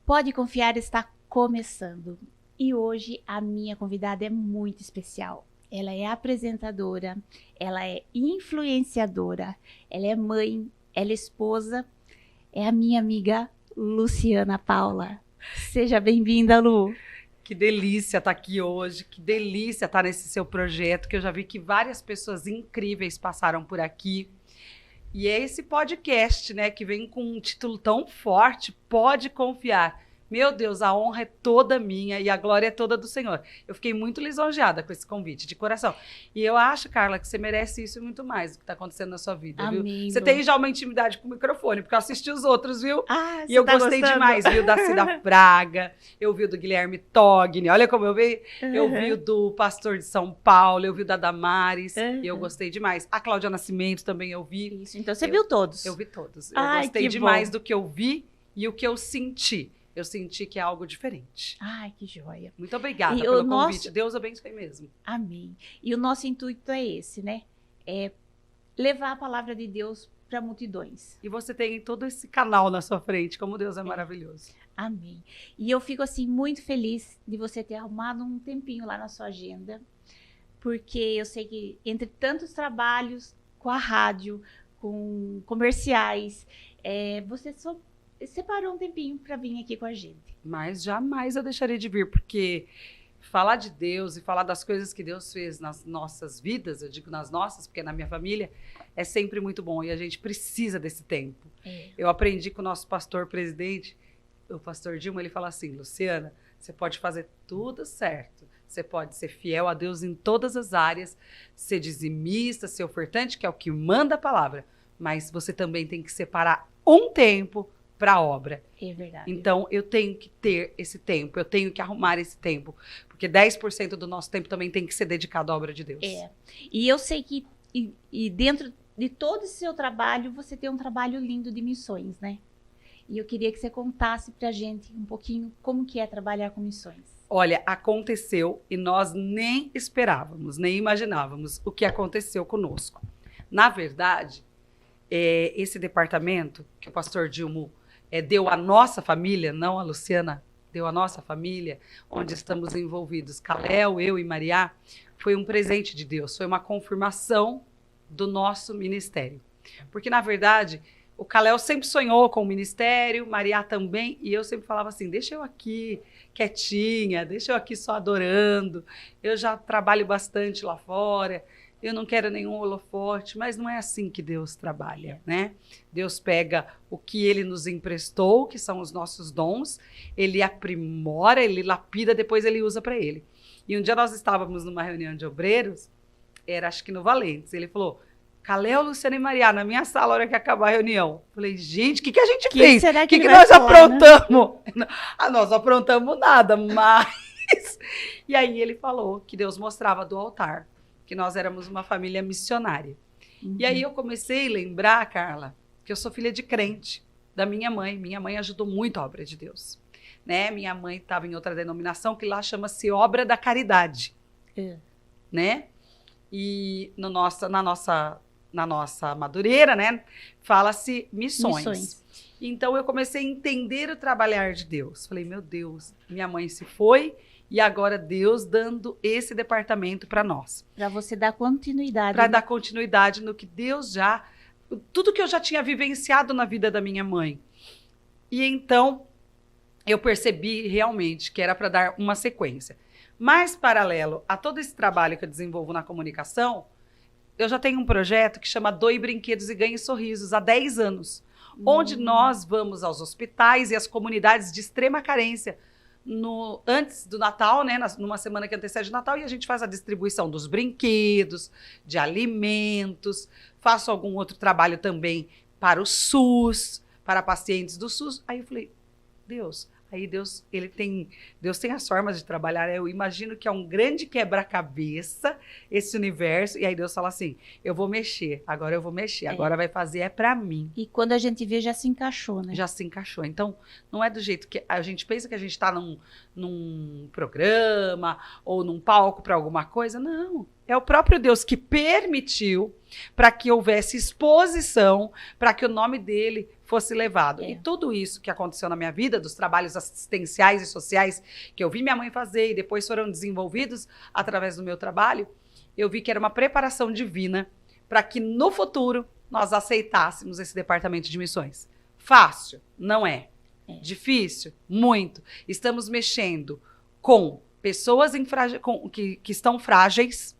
Pode Confiar está começando. E hoje a minha convidada é muito especial. Ela é apresentadora, ela é influenciadora, ela é mãe, ela é esposa, é a minha amiga Luciana Paula. Seja bem-vinda, Lu. Que delícia estar aqui hoje, que delícia estar nesse seu projeto, que eu já vi que várias pessoas incríveis passaram por aqui. E é esse podcast, né, que vem com um título tão forte, Pode Confiar. Meu Deus, a honra é toda minha e a glória é toda do Senhor. Eu fiquei muito lisonjeada com esse convite, de coração. E eu acho, Carla, que você merece isso e muito mais do que está acontecendo na sua vida, Amém, viu? Você tem já uma intimidade com o microfone, porque eu assisti os outros, viu? E eu gostei demais, viu? Da Cida Fraga, eu vi o do Guilherme Togni, olha como eu vi. Eu vi o do Pastor de São Paulo, eu vi o da Damares, e eu gostei demais. A Cláudia Nascimento também eu vi. Isso, então você viu todos? Eu vi todos. Eu gostei demais do que eu vi e o que eu senti. Eu senti que é algo diferente. Ai, que joia. Muito obrigada pelo convite. Deus abençoe mesmo. Amém. E o nosso intuito é esse, né? É levar a palavra de Deus para multidões. E você tem todo esse canal na sua frente, como Deus é maravilhoso. Amém. E eu fico, assim, muito feliz de você ter arrumado um tempinho lá na sua agenda, porque eu sei que entre tantos trabalhos, com a rádio, com comerciais, você só separou um tempinho para vir aqui com a gente. Mas jamais eu deixarei de vir, porque falar de Deus e falar das coisas que Deus fez nas nossas vidas, eu digo nas nossas, porque na minha família, é sempre muito bom e a gente precisa desse tempo. Eu aprendi com o nosso pastor presidente, o pastor Dilma, ele fala assim: Luciana, você pode fazer tudo certo, você pode ser fiel a Deus em todas as áreas, ser dizimista, ser ofertante, que é o que manda a palavra, mas você também tem que separar um tempo para a obra. É verdade. Então, eu tenho que ter esse tempo, eu tenho que arrumar esse tempo, porque 10% do nosso tempo também tem que ser dedicado à obra de Deus. E eu sei que e dentro de todo esse seu trabalho, você tem um trabalho lindo de missões, né? E eu queria que você contasse pra gente um pouquinho como que é trabalhar com missões. Olha, aconteceu e nós nem esperávamos, nem imaginávamos o que aconteceu conosco. Na verdade, esse departamento que o pastor Dilma deu à nossa família, não a Luciana, deu à nossa família, onde estamos envolvidos, Caléu, eu e Mariá, foi um presente de Deus, foi uma confirmação do nosso ministério. Porque, na verdade, o Caléu sempre sonhou com o ministério, Mariá também, e eu sempre falava assim: deixa eu aqui quietinha, deixa eu aqui só adorando, eu já trabalho bastante lá fora, eu não quero nenhum holofote, mas não é assim que Deus trabalha, né? Deus pega o que Ele nos emprestou, que são os nossos dons, Ele aprimora, Ele lapida, depois Ele usa para Ele. E um dia nós estávamos numa reunião de obreiros, era acho que no Valentes, ele falou: Caléu, Luciana e Mariá, na minha sala, a hora que acabar a reunião. Falei: gente, o que a gente fez? O que nós aprontamos? Né? Nós não aprontamos nada, mas... E aí ele falou que Deus mostrava do altar que nós éramos uma família missionária. E aí eu comecei a lembrar, Carla, que eu sou filha de crente, da minha mãe. Minha mãe ajudou muito a obra de Deus. Né? Minha mãe estava em outra denominação, que lá chama-se Obra da Caridade. Né? E na nossa Madureira, né, fala-se missões. Então eu comecei a entender o trabalhar de Deus. Falei: meu Deus, minha mãe se foi, e agora Deus dando esse departamento para nós. Para você dar continuidade. Para dar continuidade no que Deus já... Tudo que eu já tinha vivenciado na vida da minha mãe. E então, eu percebi realmente que era para dar uma sequência. Mas, paralelo a todo esse trabalho que eu desenvolvo na comunicação, eu já tenho um projeto que chama Doe Brinquedos e Ganhe Sorrisos, há 10 anos. Onde nós vamos aos hospitais e às comunidades de extrema carência, antes do Natal, né, numa semana que antecede o Natal, e a gente faz a distribuição dos brinquedos, de alimentos, faço algum outro trabalho também para o SUS, para pacientes do SUS. Aí eu falei: Deus Deus tem as formas de trabalhar. Eu imagino que é um grande quebra-cabeça esse universo, e aí Deus fala assim: eu vou mexer, agora vai fazer para mim. E quando a gente vê, já se encaixou, né? Já se encaixou. Então, não é do jeito que a gente pensa que a gente está num programa ou num palco para alguma coisa. Não, É o próprio Deus que permitiu para que houvesse exposição, para que o nome dele fosse levado. E tudo isso que aconteceu na minha vida, dos trabalhos assistenciais e sociais que eu vi minha mãe fazer e depois foram desenvolvidos através do meu trabalho, eu vi que era uma preparação divina para que no futuro nós aceitássemos esse departamento de missões. Fácil? Não é. Difícil? Muito. Estamos mexendo com pessoas que estão frágeis,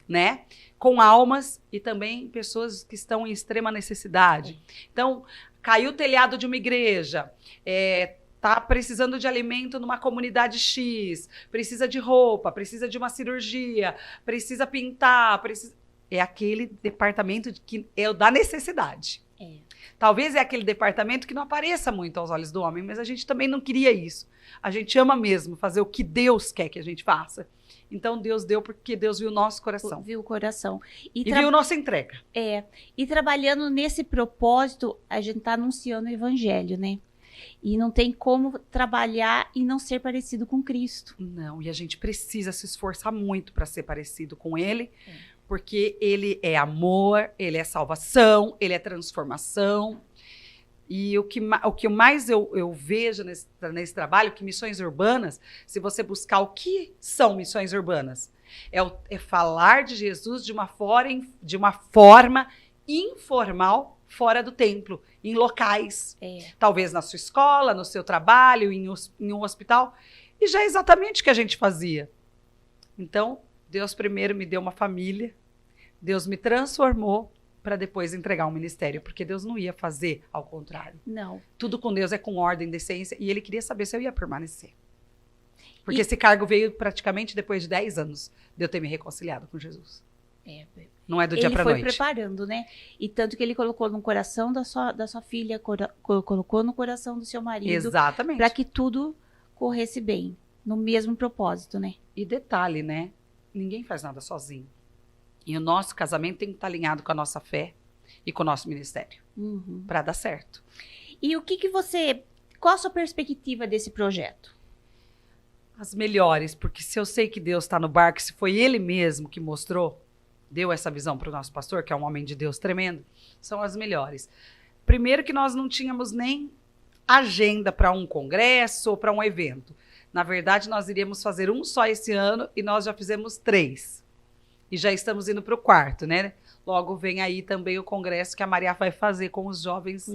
né? Com almas e também pessoas que estão em extrema necessidade. Então, caiu o telhado de uma igreja, tá precisando de alimento numa comunidade X, precisa de roupa, precisa de uma cirurgia, precisa pintar, é aquele departamento que é o da necessidade. Talvez é aquele departamento que não apareça muito aos olhos do homem, mas a gente também não queria isso. A gente ama mesmo fazer o que Deus quer que a gente faça. Então, Deus deu porque Deus viu o nosso coração. Viu o coração. E viu nossa entrega. E trabalhando nesse propósito, a gente está anunciando o evangelho, né? E não tem como trabalhar e não ser parecido com Cristo. Não, e a gente precisa se esforçar muito para ser parecido com Ele, porque Ele é amor, Ele é salvação, Ele é transformação. E o que mais eu vejo nesse trabalho, que missões urbanas, se você buscar o que são missões urbanas, é falar de Jesus de uma forma informal, fora do templo, em locais. Talvez na sua escola, no seu trabalho, em um hospital. E já é exatamente o que a gente fazia. Então, Deus primeiro me deu uma família, Deus me transformou, para depois entregar um ministério, porque Deus não ia fazer ao contrário. Não. Tudo com Deus é com ordem, decência, e Ele queria saber se eu ia permanecer. Porque esse cargo veio praticamente depois de 10 anos de eu ter me reconciliado com Jesus. Não é do dia para noite. Ele foi preparando, né? E tanto que Ele colocou no coração da sua filha, colocou no coração do seu marido. Exatamente. Para que tudo corresse bem, no mesmo propósito, né? E detalhe, né? Ninguém faz nada sozinho. E o nosso casamento tem que estar alinhado com a nossa fé e com o nosso ministério, para dar certo. E qual a sua perspectiva desse projeto? As melhores, porque se eu sei que Deus está no barco, se foi Ele mesmo que deu essa visão para o nosso pastor, que é um homem de Deus tremendo, são as melhores. Primeiro que nós não tínhamos nem agenda para um congresso ou para um evento. Na verdade, nós iríamos fazer um só esse ano e nós já fizemos 3. E já estamos indo para o 4º, né? Logo vem aí também o congresso que a Maria vai fazer com os jovens.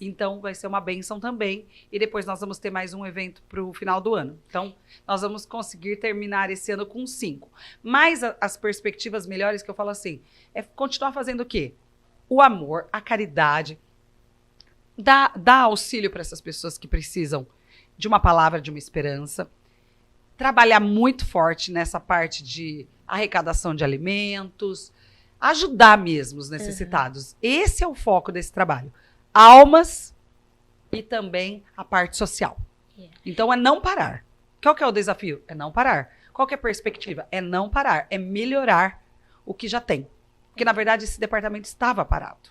Então, vai ser uma bênção também. E depois nós vamos ter mais um evento para o final do ano. Então, nós vamos conseguir terminar esse ano com 5. Mas as perspectivas melhores que eu falo assim, é continuar fazendo o quê? O amor, a caridade, dar auxílio para essas pessoas que precisam de uma palavra, de uma esperança. Trabalhar muito forte nessa parte de arrecadação de alimentos, ajudar mesmo os necessitados. Esse é o foco desse trabalho. Almas e também a parte social. Então, é não parar. Qual que é o desafio? É não parar. Qual que é a perspectiva? É não parar. É melhorar o que já tem. Porque, na verdade, esse departamento estava parado.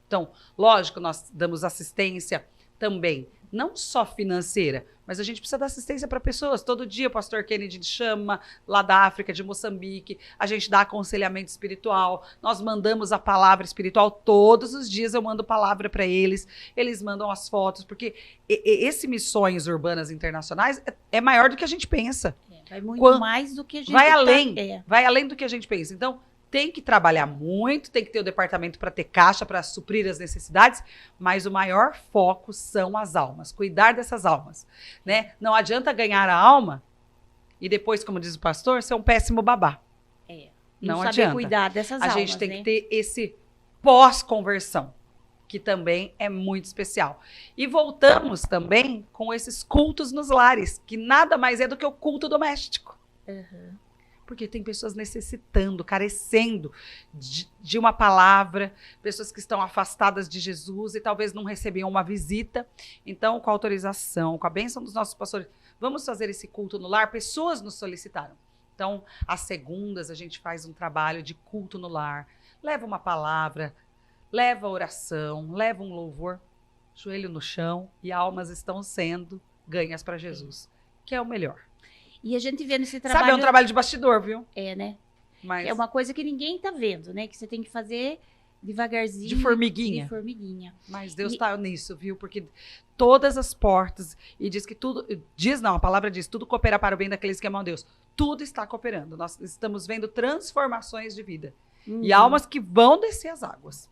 Então, lógico, nós damos assistência também, não só financeira, mas a gente precisa dar assistência para pessoas. Todo dia o pastor Kennedy chama lá da África, de Moçambique, a gente dá aconselhamento espiritual, nós mandamos a palavra espiritual, todos os dias eu mando palavra para eles mandam as fotos, porque esse Missões Urbanas Internacionais é maior do que a gente pensa. Vai muito mais do que a gente vai além do que a gente pensa. Então, tem que trabalhar muito, tem que ter o departamento para ter caixa, para suprir as necessidades, mas o maior foco são as almas, cuidar dessas almas, né? Não adianta ganhar a alma e depois, como diz o pastor, ser um péssimo babá. Não saber adianta. Cuidar dessas almas, a gente tem que ter esse pós-conversão, que também é muito especial. E voltamos também com esses cultos nos lares, que nada mais é do que o culto doméstico. Porque tem pessoas necessitando, carecendo de uma palavra, pessoas que estão afastadas de Jesus e talvez não recebiam uma visita. Então, com a autorização, com a bênção dos nossos pastores, vamos fazer esse culto no lar? Pessoas nos solicitaram. Então, às segundas, a gente faz um trabalho de culto no lar. Leva uma palavra, leva oração, leva um louvor, joelho no chão, e almas estão sendo ganhas para Jesus, que é o melhor. E a gente vê nesse trabalho... Sabe, é um trabalho de bastidor, viu? Né? Mas É uma coisa que ninguém tá vendo, né? Que você tem que fazer devagarzinho. de formiguinha. De formiguinha. Mas Deus E- tá nisso, viu? Porque todas as portas, e diz que tudo, diz não, a palavra diz, tudo coopera para o bem daqueles que amam a Deus. Tudo está cooperando. Nós estamos vendo transformações de vida. E almas que vão descer as águas.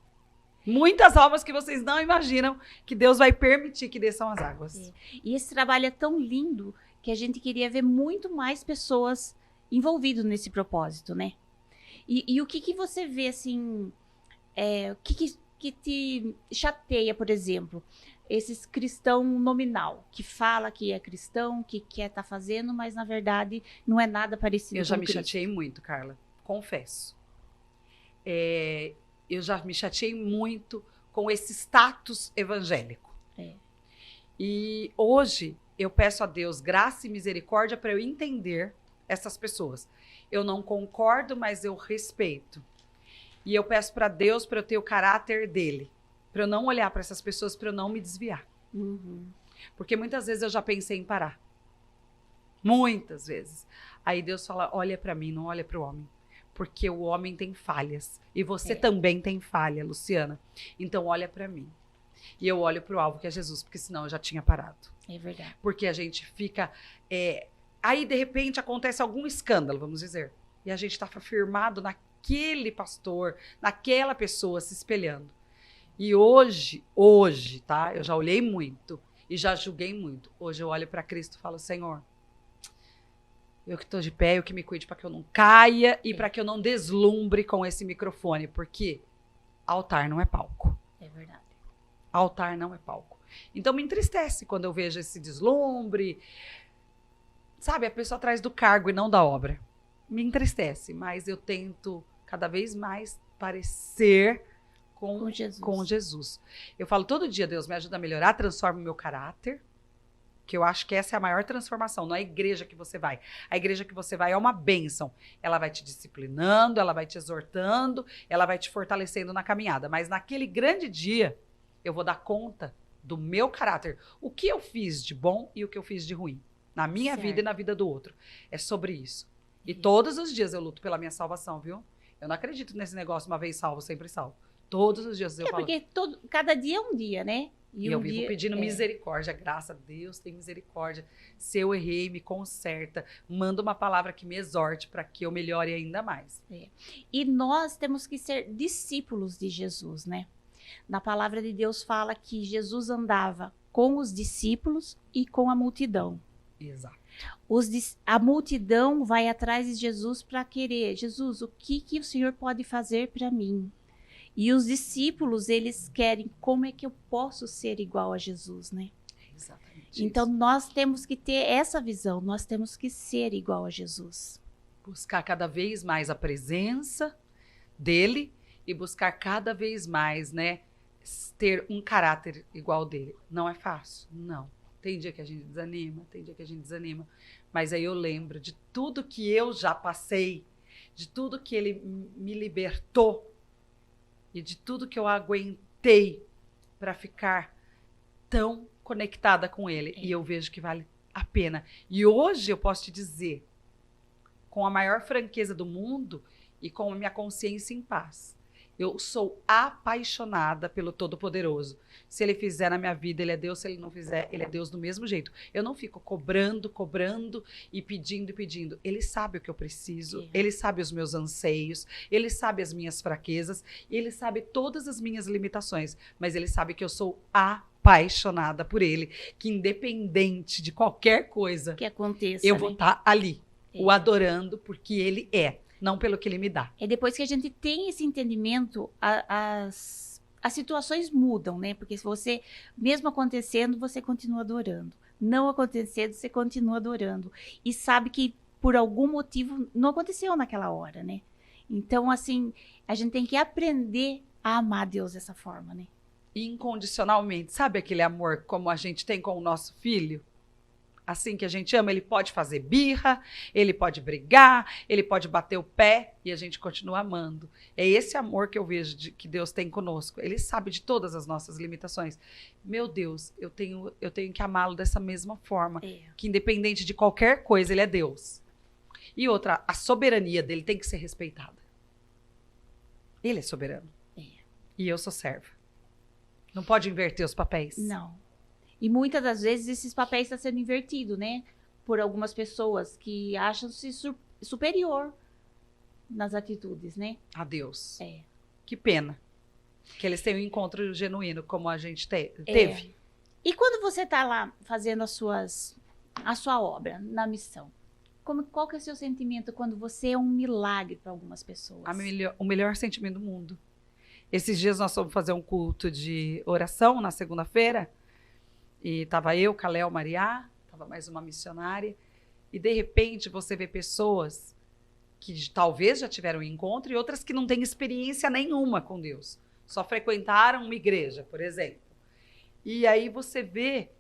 Muitas almas que vocês não imaginam que Deus vai permitir que desçam as águas. E esse trabalho é tão lindo que a gente queria ver muito mais pessoas envolvidas nesse propósito, né? E o que que você vê, assim, o que te chateia, por exemplo, esses cristão nominal, que fala que é cristão, que quer estar fazendo, mas na verdade não é nada parecido Eu já com me Cristo. chateei muito, Carla. Confesso. Eu já me chateei muito com esse status evangélico. É. E hoje eu peço a Deus graça e misericórdia para eu entender essas pessoas. Eu não concordo, mas eu respeito. E eu peço para Deus para eu ter o caráter dele, para eu não olhar para essas pessoas, para eu não me desviar. Uhum. Porque muitas vezes eu já pensei em parar. Muitas vezes. Aí Deus fala, olha para mim, não olha para o homem. Porque o homem tem falhas. E você também tem falha, Luciana. Então olha para mim. E eu olho para o alvo, que é Jesus, porque senão eu já tinha parado. É verdade. Porque a gente fica... Aí, de repente, acontece algum escândalo, vamos dizer. E a gente está firmado naquele pastor, naquela pessoa, se espelhando. E hoje, tá? Eu já olhei muito e já julguei muito. Hoje eu olho para Cristo e falo, Senhor, eu que estou de pé, eu que me cuide para que eu não caia e para que eu não deslumbre com esse microfone, porque altar não é palco. É verdade. Altar não é palco. Então me entristece quando eu vejo esse deslumbre. Sabe, a pessoa atrás do cargo e não da obra. Me entristece, mas eu tento cada vez mais parecer com Jesus. Eu falo todo dia, Deus me ajuda a melhorar, transforma o meu caráter, que eu acho que essa é a maior transformação, não é a igreja que você vai. A igreja que você vai é uma bênção. Ela vai te disciplinando, ela vai te exortando, ela vai te fortalecendo na caminhada. Mas naquele grande dia, eu vou dar conta do meu caráter. O que eu fiz de bom e o que eu fiz de ruim. Na minha vida e na vida do outro. É sobre isso. E todos os dias eu luto pela minha salvação, viu? Eu não acredito nesse negócio, uma vez salvo, sempre salvo. Todos os dias eu falo. Porque cada dia é um dia, né? E eu vivo pedindo misericórdia, graça a Deus, tem misericórdia. Se eu errei, me conserta. Manda uma palavra que me exorte para que eu melhore ainda mais. E nós temos que ser discípulos de Jesus, né? Na palavra de Deus fala que Jesus andava com os discípulos e com a multidão. Exato. A multidão vai atrás de Jesus para querer. Jesus, o que o Senhor pode fazer para mim? E os discípulos, eles querem como é que eu posso ser igual a Jesus, né? Exatamente. Então, nós temos que ter essa visão. Nós temos que ser igual a Jesus. Buscar cada vez mais a presença dele e buscar cada vez mais, né, ter um caráter igual dele. Não é fácil? Não. Tem dia que a gente desanima, mas aí eu lembro de tudo que eu já passei, de tudo que ele me libertou e de tudo que eu aguentei para ficar tão conectada com ele. E eu vejo que vale a pena. E hoje eu posso te dizer, com a maior franqueza do mundo e com a minha consciência em paz, eu sou apaixonada pelo Todo-Poderoso. Se ele fizer na minha vida, ele é Deus. Se ele não fizer, ele é Deus do mesmo jeito. Eu não fico cobrando e pedindo. Ele sabe o que eu preciso. Ele sabe os meus anseios. Ele sabe as minhas fraquezas. Ele sabe todas as minhas limitações. Mas ele sabe que eu sou apaixonada por ele. Que independente de qualquer coisa que aconteça, eu vou estar ali, o adorando, porque ele é. Não pelo que ele me dá. É depois que a gente tem esse entendimento, as situações mudam, né? Porque se você, mesmo acontecendo, você continua adorando. Não acontecendo, você continua adorando. E sabe que por algum motivo não aconteceu naquela hora, né? Então, assim, a gente tem que aprender a amar Deus dessa forma, né? Incondicionalmente. Sabe aquele amor como a gente tem com o nosso filho? Assim que a gente ama, ele pode fazer birra, ele pode brigar, ele pode bater o pé e a gente continua amando. É esse amor que eu vejo que Deus tem conosco. Ele sabe de todas as nossas limitações. Meu Deus, eu tenho que amá-lo dessa mesma forma. Que independente de qualquer coisa, ele é Deus. E outra, a soberania dele tem que ser respeitada. Ele é soberano. E eu sou serva. Não pode inverter os papéis. Não. E muitas das vezes esses papéis estão sendo invertidos, né? Por algumas pessoas que acham-se superior nas atitudes, né? A Deus. É. Que pena. Que eles tenham um encontro genuíno como a gente teve. E quando você está lá fazendo a sua obra, na missão, qual que é o seu sentimento quando você é um milagre para algumas pessoas? O melhor sentimento do mundo. Esses dias nós fomos fazer um culto de oração na segunda-feira. E estava eu, Caléu, Mariá, estava mais uma missionária. E de repente você vê pessoas que talvez já tiveram um encontro e outras que não têm experiência nenhuma com Deus. Só frequentaram uma igreja, por exemplo. E aí você vê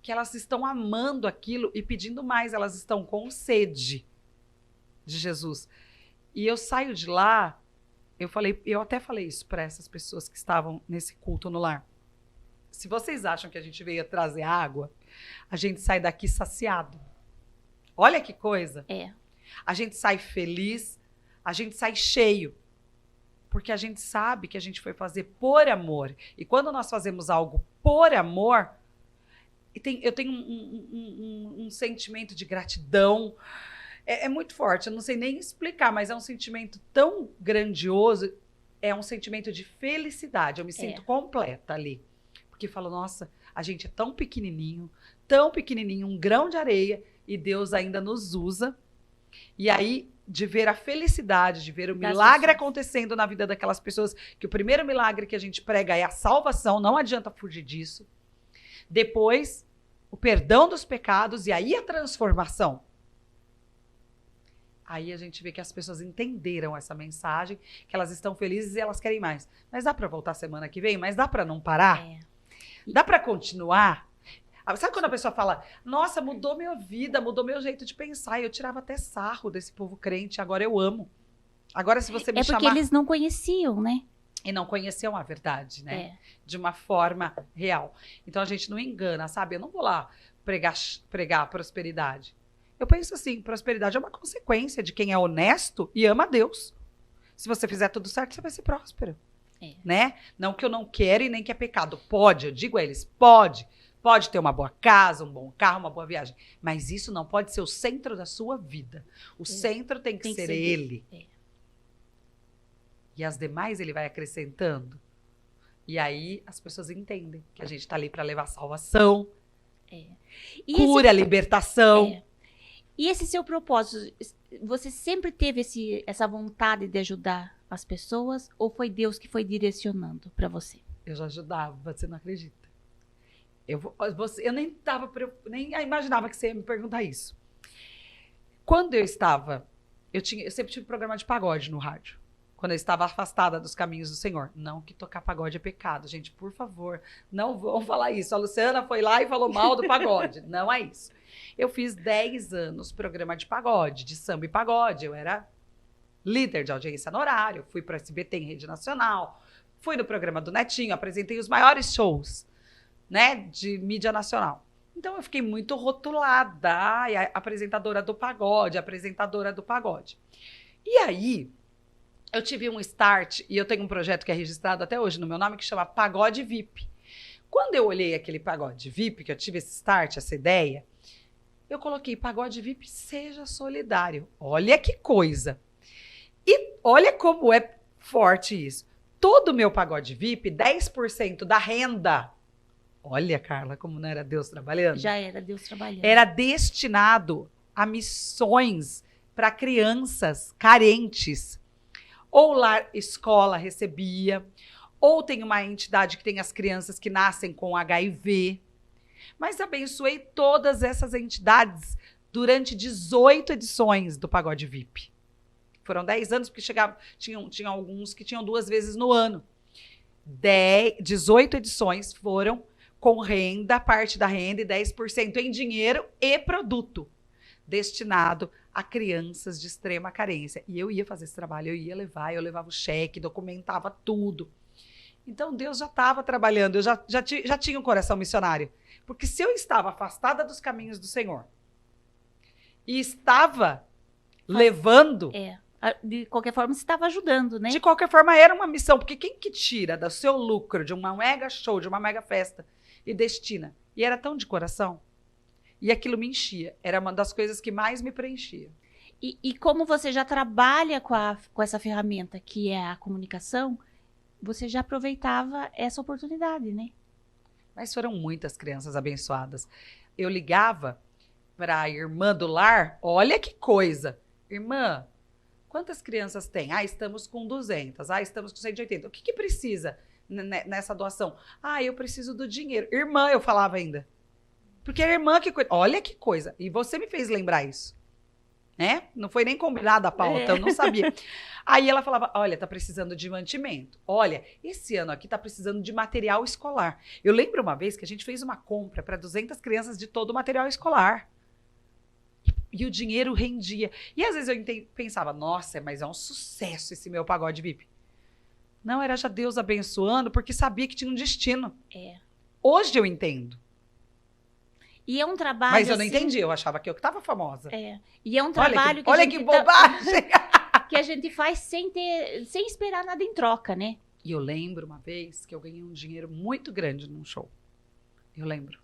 que elas estão amando aquilo e pedindo mais. Elas estão com sede de Jesus. E eu saio de lá, eu até falei isso para essas pessoas que estavam nesse culto no lar. Se vocês acham que a gente veio trazer água, a gente sai daqui saciado. Olha que coisa. A gente sai feliz, a gente sai cheio. Porque a gente sabe que a gente foi fazer por amor. E quando nós fazemos algo por amor, eu tenho um sentimento de gratidão. É muito forte, eu não sei nem explicar, mas é um sentimento tão grandioso. É um sentimento de felicidade. Eu me sinto completa ali. Porque falo, nossa, a gente é tão pequenininho, um grão de areia, e Deus ainda nos usa. E aí, de ver a felicidade, de ver o milagre acontecendo na vida daquelas pessoas, que o primeiro milagre que a gente prega é a salvação, não adianta fugir disso. Depois, o perdão dos pecados e aí a transformação. Aí a gente vê que as pessoas entenderam essa mensagem, que elas estão felizes e elas querem mais. Mas dá para voltar semana que vem? Mas dá para não parar? Dá para continuar? Sabe quando a pessoa fala, nossa, mudou minha vida, mudou meu jeito de pensar. Eu tirava até sarro desse povo crente, agora eu amo. Agora se você me chamar... É porque eles não conheciam, né? E não conheciam a verdade, né? De uma forma real. Então a gente não engana, sabe? Eu não vou lá pregar prosperidade. Eu penso assim, prosperidade é uma consequência de quem é honesto e ama a Deus. Se você fizer tudo certo, você vai ser próspero. Né? Não que eu não quero e nem que é pecado. Pode, eu digo a eles, pode. Pode ter uma boa casa, um bom carro, uma boa viagem. Mas isso não pode ser o centro da sua vida. O centro tem que ser ele. E as demais ele vai acrescentando. E aí as pessoas entendem que a gente está ali para levar salvação, cura, libertação. E esse seu propósito, você sempre teve essa vontade de ajudar as pessoas ou foi Deus que foi direcionando para você? Eu já ajudava, você não acredita. Eu nem imaginava que você ia me perguntar isso. Quando eu sempre tive programa de pagode no rádio. Quando eu estava afastada dos caminhos do Senhor. Não que tocar pagode é pecado, gente, por favor, não vão falar isso. A Luciana foi lá e falou mal do pagode. Não é isso. Eu fiz 10 anos programa de pagode, de samba e pagode. Eu era líder de audiência no horário, fui para a SBT em rede nacional, fui no programa do Netinho, apresentei os maiores shows, né, de mídia nacional. Então eu fiquei muito rotulada, apresentadora do pagode. E aí, eu tive um start, e eu tenho um projeto que é registrado até hoje no meu nome, que chama Pagode VIP. Quando eu olhei aquele Pagode VIP, que eu tive esse start, essa ideia, eu coloquei Pagode VIP, seja solidário. Olha que coisa. E olha como é forte isso. Todo o meu Pagode VIP, 10% da renda. Olha, Carla, como não era Deus trabalhando? Já era Deus trabalhando. Era destinado a missões para crianças carentes. Ou lá, escola recebia, ou tem uma entidade que tem as crianças que nascem com HIV. Mas abençoei todas essas entidades durante 18 edições do Pagode VIP. Foram 10 anos, porque tinha alguns que tinham 2 vezes no ano. 18 edições foram com renda, parte da renda, e 10% em dinheiro e produto, destinado a crianças de extrema carência. E eu ia fazer esse trabalho, eu levava o cheque, documentava tudo. Então Deus já estava trabalhando, eu já tinha um coração missionário. Porque se eu estava afastada dos caminhos do Senhor e estava levando. De qualquer forma, você estava ajudando, né? De qualquer forma, era uma missão. Porque quem que tira do seu lucro de uma mega show, de uma mega festa e destina? E era tão de coração. E aquilo me enchia. Era uma das coisas que mais me preenchia. E como você já trabalha com essa ferramenta, que é a comunicação, você já aproveitava essa oportunidade, né? Mas foram muitas crianças abençoadas. Eu ligava para a irmã do lar, olha que coisa. Irmã, quantas crianças tem? Estamos com 200. Estamos com 180. O que precisa nessa doação? Eu preciso do dinheiro. Irmã, eu falava ainda. Porque a irmã que cuida. Olha que coisa. E você me fez lembrar isso. Né? Não foi nem combinada a pauta, eu não sabia. Aí ela falava, olha, tá precisando de mantimento. Olha, esse ano aqui tá precisando de material escolar. Eu lembro uma vez que a gente fez uma compra para 200 crianças de todo o material escolar. E o dinheiro rendia. E às vezes eu pensava, nossa, mas é um sucesso esse meu pagode VIP. Não, era já Deus abençoando, porque sabia que tinha um destino. Hoje eu entendo. E é um trabalho. Mas eu não entendi, eu achava que eu estava famosa. E é um trabalho olha que bobagem! Que a gente faz sem esperar nada em troca, né? E eu lembro uma vez que eu ganhei um dinheiro muito grande num show. Eu lembro.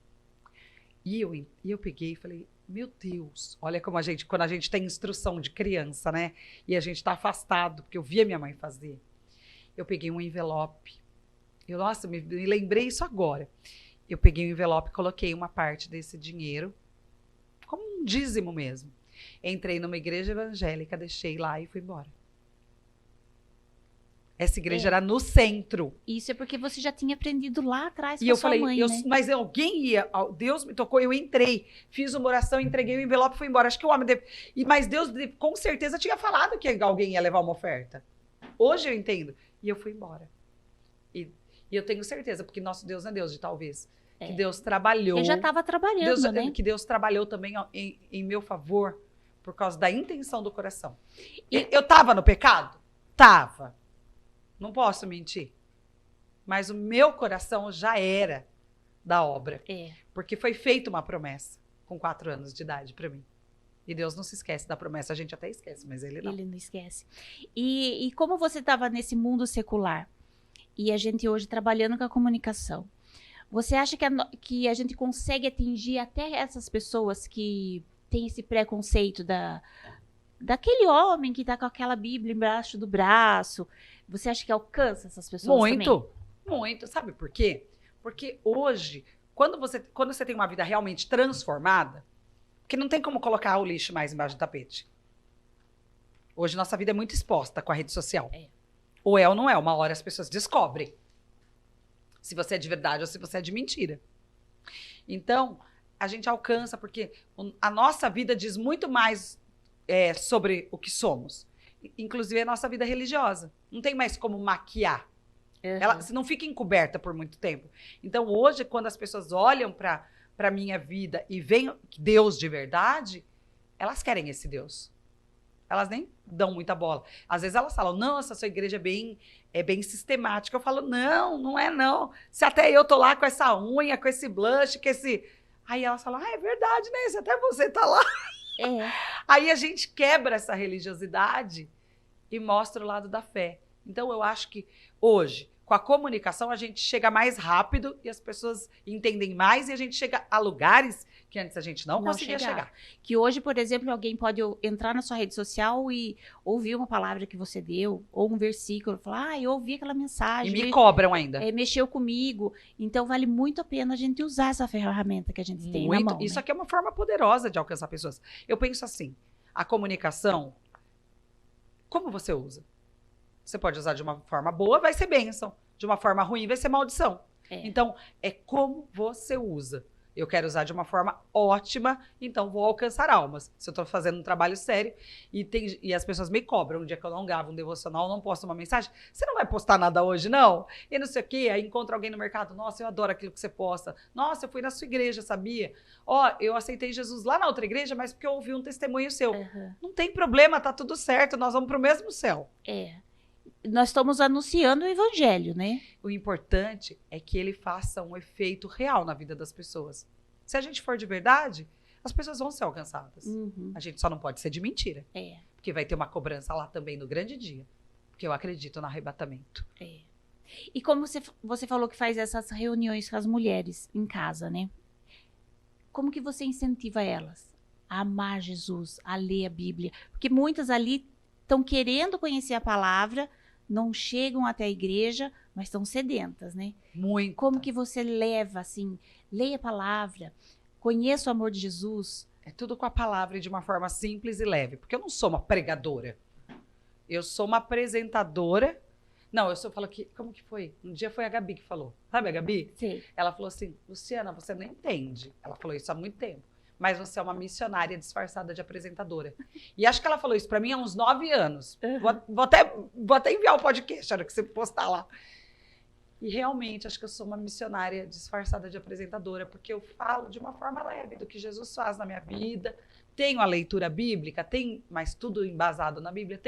E eu peguei e falei, meu Deus, olha como quando a gente tem instrução de criança, né? E a gente está afastado, porque eu via minha mãe fazer. Eu peguei um envelope. Nossa, me lembrei isso agora. Eu peguei um envelope e coloquei uma parte desse dinheiro, como um dízimo mesmo. Entrei numa igreja evangélica, deixei lá e fui embora. Essa igreja era no centro. Isso é porque você já tinha aprendido lá atrás com a sua sua mãe, né? Mas alguém ia, Deus me tocou, eu entrei, fiz uma oração, entreguei o envelope e fui embora. Acho que o homem mas Deus com certeza tinha falado que alguém ia levar uma oferta. Hoje eu entendo. E eu fui embora. E eu tenho certeza, porque nosso Deus não é Deus de talvez. Que Deus trabalhou. Eu já estava trabalhando, né? Que Deus trabalhou também em meu favor por causa da intenção do coração. Eu estava no pecado? Tava. Não posso mentir. Mas o meu coração já era da obra. Porque foi feita uma promessa com 4 anos de idade para mim. E Deus não se esquece da promessa. A gente até esquece, mas Ele não. Ele não esquece. E como você estava nesse mundo secular, e a gente hoje trabalhando com a comunicação, você acha que a gente consegue atingir até essas pessoas que têm esse preconceito daquele homem que está com aquela Bíblia embaixo do braço? Você acha que alcança essas pessoas também? Muito. Sabe por quê? Porque hoje, quando você tem uma vida realmente transformada, porque não tem como colocar o lixo mais embaixo do tapete. Hoje nossa vida é muito exposta com a rede social. Ou é ou não é. Uma hora as pessoas descobrem se você é de verdade ou se você é de mentira. Então, a gente alcança, porque a nossa vida diz muito mais sobre o que somos. Inclusive a nossa vida religiosa. Não tem mais como maquiar. Você não fica encoberta por muito tempo. Então, hoje, quando as pessoas olham para a minha vida e veem Deus de verdade, elas querem esse Deus. Elas nem dão muita bola. Às vezes elas falam, nossa, sua igreja é bem sistemática. Eu falo, não é não. Se até eu tô lá com essa unha, com esse blush, com esse... Aí elas falam, é verdade, né? Se até você tá lá. Aí a gente quebra essa religiosidade e mostra o lado da fé. Então eu acho que hoje, com a comunicação, a gente chega mais rápido e as pessoas entendem mais e a gente chega a lugares que antes a gente não conseguia chegar. Que hoje, por exemplo, alguém pode entrar na sua rede social e ouvir uma palavra que você deu, ou um versículo, falar, eu ouvi aquela mensagem. E me cobram ainda. Mexeu comigo. Então, vale muito a pena a gente usar essa ferramenta que a gente tem na mão. Isso aqui é uma forma poderosa de alcançar pessoas. Eu penso assim, a comunicação, como você usa? Você pode usar de uma forma boa, vai ser bênção. De uma forma ruim, vai ser maldição. Então, é como você usa. Eu quero usar de uma forma ótima, então vou alcançar almas. Se eu estou fazendo um trabalho sério e as pessoas me cobram, um dia que eu não gravo um devocional, não posto uma mensagem, você não vai postar nada hoje, não? E não sei o quê, aí encontra alguém no mercado, nossa, eu adoro aquilo que você posta. Nossa, eu fui na sua igreja, sabia? Eu aceitei Jesus lá na outra igreja, mas porque eu ouvi um testemunho seu. Não tem problema, tá tudo certo, nós vamos pro mesmo céu. Nós estamos anunciando o evangelho, né? O importante é que ele faça um efeito real na vida das pessoas. Se a gente for de verdade, as pessoas vão ser alcançadas. A gente só não pode ser de mentira. Porque vai ter uma cobrança lá também no grande dia. Porque eu acredito no arrebatamento. E como você falou que faz essas reuniões com as mulheres em casa, né? Como que você incentiva elas a amar Jesus, a ler a Bíblia? Porque muitas ali estão querendo conhecer a palavra, não chegam até a igreja, mas estão sedentas, né? Muito. Como que você leva, assim, leia a palavra, conheça o amor de Jesus? É tudo com a palavra e de uma forma simples e leve. Porque eu não sou uma pregadora. Eu sou uma apresentadora. Não, eu falo que... Como que foi? Um dia foi a Gabi que falou. Sabe a Gabi? Sim. Ela falou assim, Luciana, você não entende. Ela falou isso há muito tempo. Mas você é uma missionária disfarçada de apresentadora. E acho que ela falou isso pra mim há uns 9 anos. Vou até enviar o podcast, na hora que você postar lá. E realmente, acho que eu sou uma missionária disfarçada de apresentadora, porque eu falo de uma forma leve do que Jesus faz na minha vida. Tenho a leitura bíblica, mas tudo embasado na Bíblia,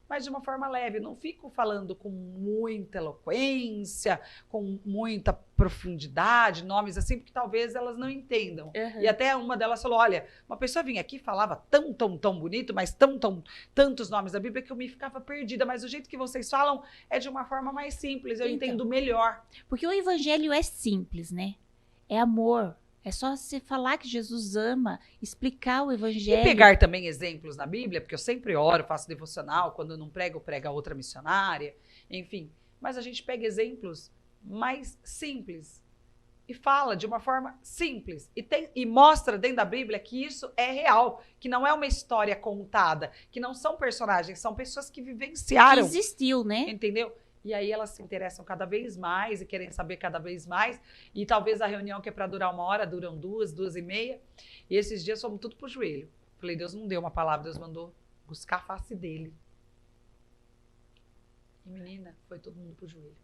mas de uma forma leve. Não fico falando com muita eloquência, com muita profundidade, nomes assim, porque talvez elas não entendam. E até uma delas falou, olha, uma pessoa vinha aqui e falava tão bonito, mas tantos nomes da Bíblia que eu me ficava perdida. Mas o jeito que vocês falam é de uma forma mais simples, eu entendo melhor. Porque o evangelho é simples, né? É amor. É só você falar que Jesus ama, explicar o evangelho. E pegar também exemplos na Bíblia, porque eu sempre oro, faço devocional, quando eu não prego, prega outra missionária, enfim. Mas a gente pega exemplos mais simples e fala de uma forma simples. E mostra dentro da Bíblia que isso é real, que não é uma história contada, que não são personagens, são pessoas que vivenciaram. Que existiu, né? Entendeu? E aí elas se interessam cada vez mais e querem saber cada vez mais. E talvez a reunião que é para durar 1 hora, duram 2, 2h30. E esses dias fomos tudo pro joelho. Falei, Deus não deu uma palavra, Deus mandou buscar a face dele. E menina, foi todo mundo pro joelho.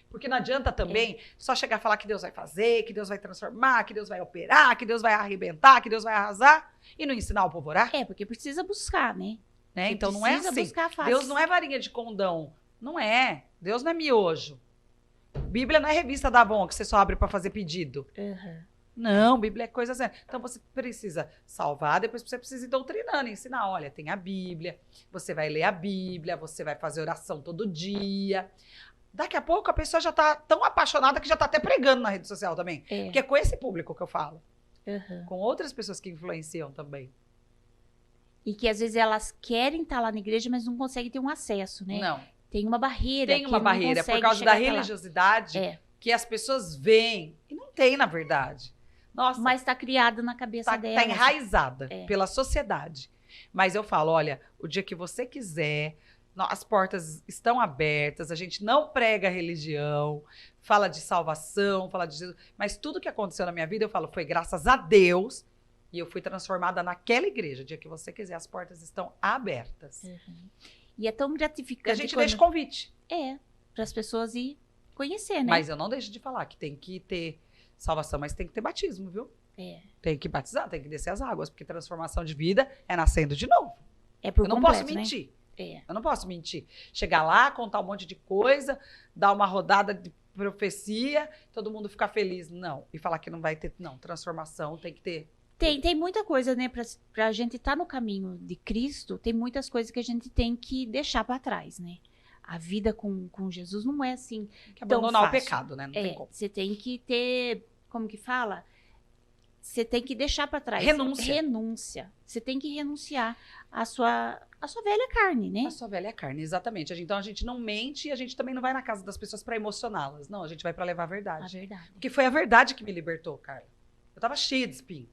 Porque não adianta também só chegar a falar que Deus vai fazer, que Deus vai transformar, que Deus vai operar, que Deus vai arrebentar, que Deus vai arrasar. E não ensinar o povo a orar. Porque precisa buscar, né? Então não é assim. Deus não é varinha de condão. Não é. Deus não é miojo. Bíblia não é revista da Avon que você só abre para fazer pedido. Não, Bíblia é coisa séria. Então você precisa salvar, depois você precisa ir doutrinando, ensinar. Olha, tem a Bíblia, você vai ler a Bíblia, você vai fazer oração todo dia. Daqui a pouco a pessoa já tá tão apaixonada que já tá até pregando na rede social também. Porque é com esse público que eu falo. Com outras pessoas que influenciam também. E que às vezes elas querem estar lá na igreja, mas não conseguem ter um acesso, né? Não. Tem uma barreira. Tem uma barreira por causa da religiosidade que as pessoas veem. E não tem, na verdade. Nossa, mas está criada na cabeça dela. Está enraizada pela sociedade. Mas eu falo, olha, o dia que você quiser, as portas estão abertas, a gente não prega religião, fala de salvação, fala de Jesus. Mas tudo que aconteceu na minha vida, eu falo, foi graças a Deus. E eu fui transformada naquela igreja. O dia que você quiser, as portas estão abertas. E é tão gratificante. E a gente deixa convite. Para as pessoas ir conhecer, né? Mas eu não deixo de falar que tem que ter salvação, mas tem que ter batismo, viu? Tem que batizar, tem que descer as águas, porque transformação de vida é nascendo de novo. Eu não posso mentir. Eu não posso mentir. Chegar lá, contar um monte de coisa, dar uma rodada de profecia, todo mundo ficar feliz. Não. E falar que não vai ter, não. Transformação tem que ter. Tem muita coisa, né? Pra gente estar no caminho de Cristo, tem muitas coisas que a gente tem que deixar para trás, né? A vida com Jesus não é assim. Que abandonar o pecado, né? Não tem como. Você tem que ter, como que fala? Você tem que deixar para trás. Renúncia. Você tem que renunciar à sua velha carne, né? A sua velha carne, exatamente. Então a gente não mente e a gente também não vai na casa das pessoas para emocioná-las. Não, a gente vai para levar a verdade. A verdade. Porque foi a verdade que me libertou, Carla. Eu tava cheia de espinho.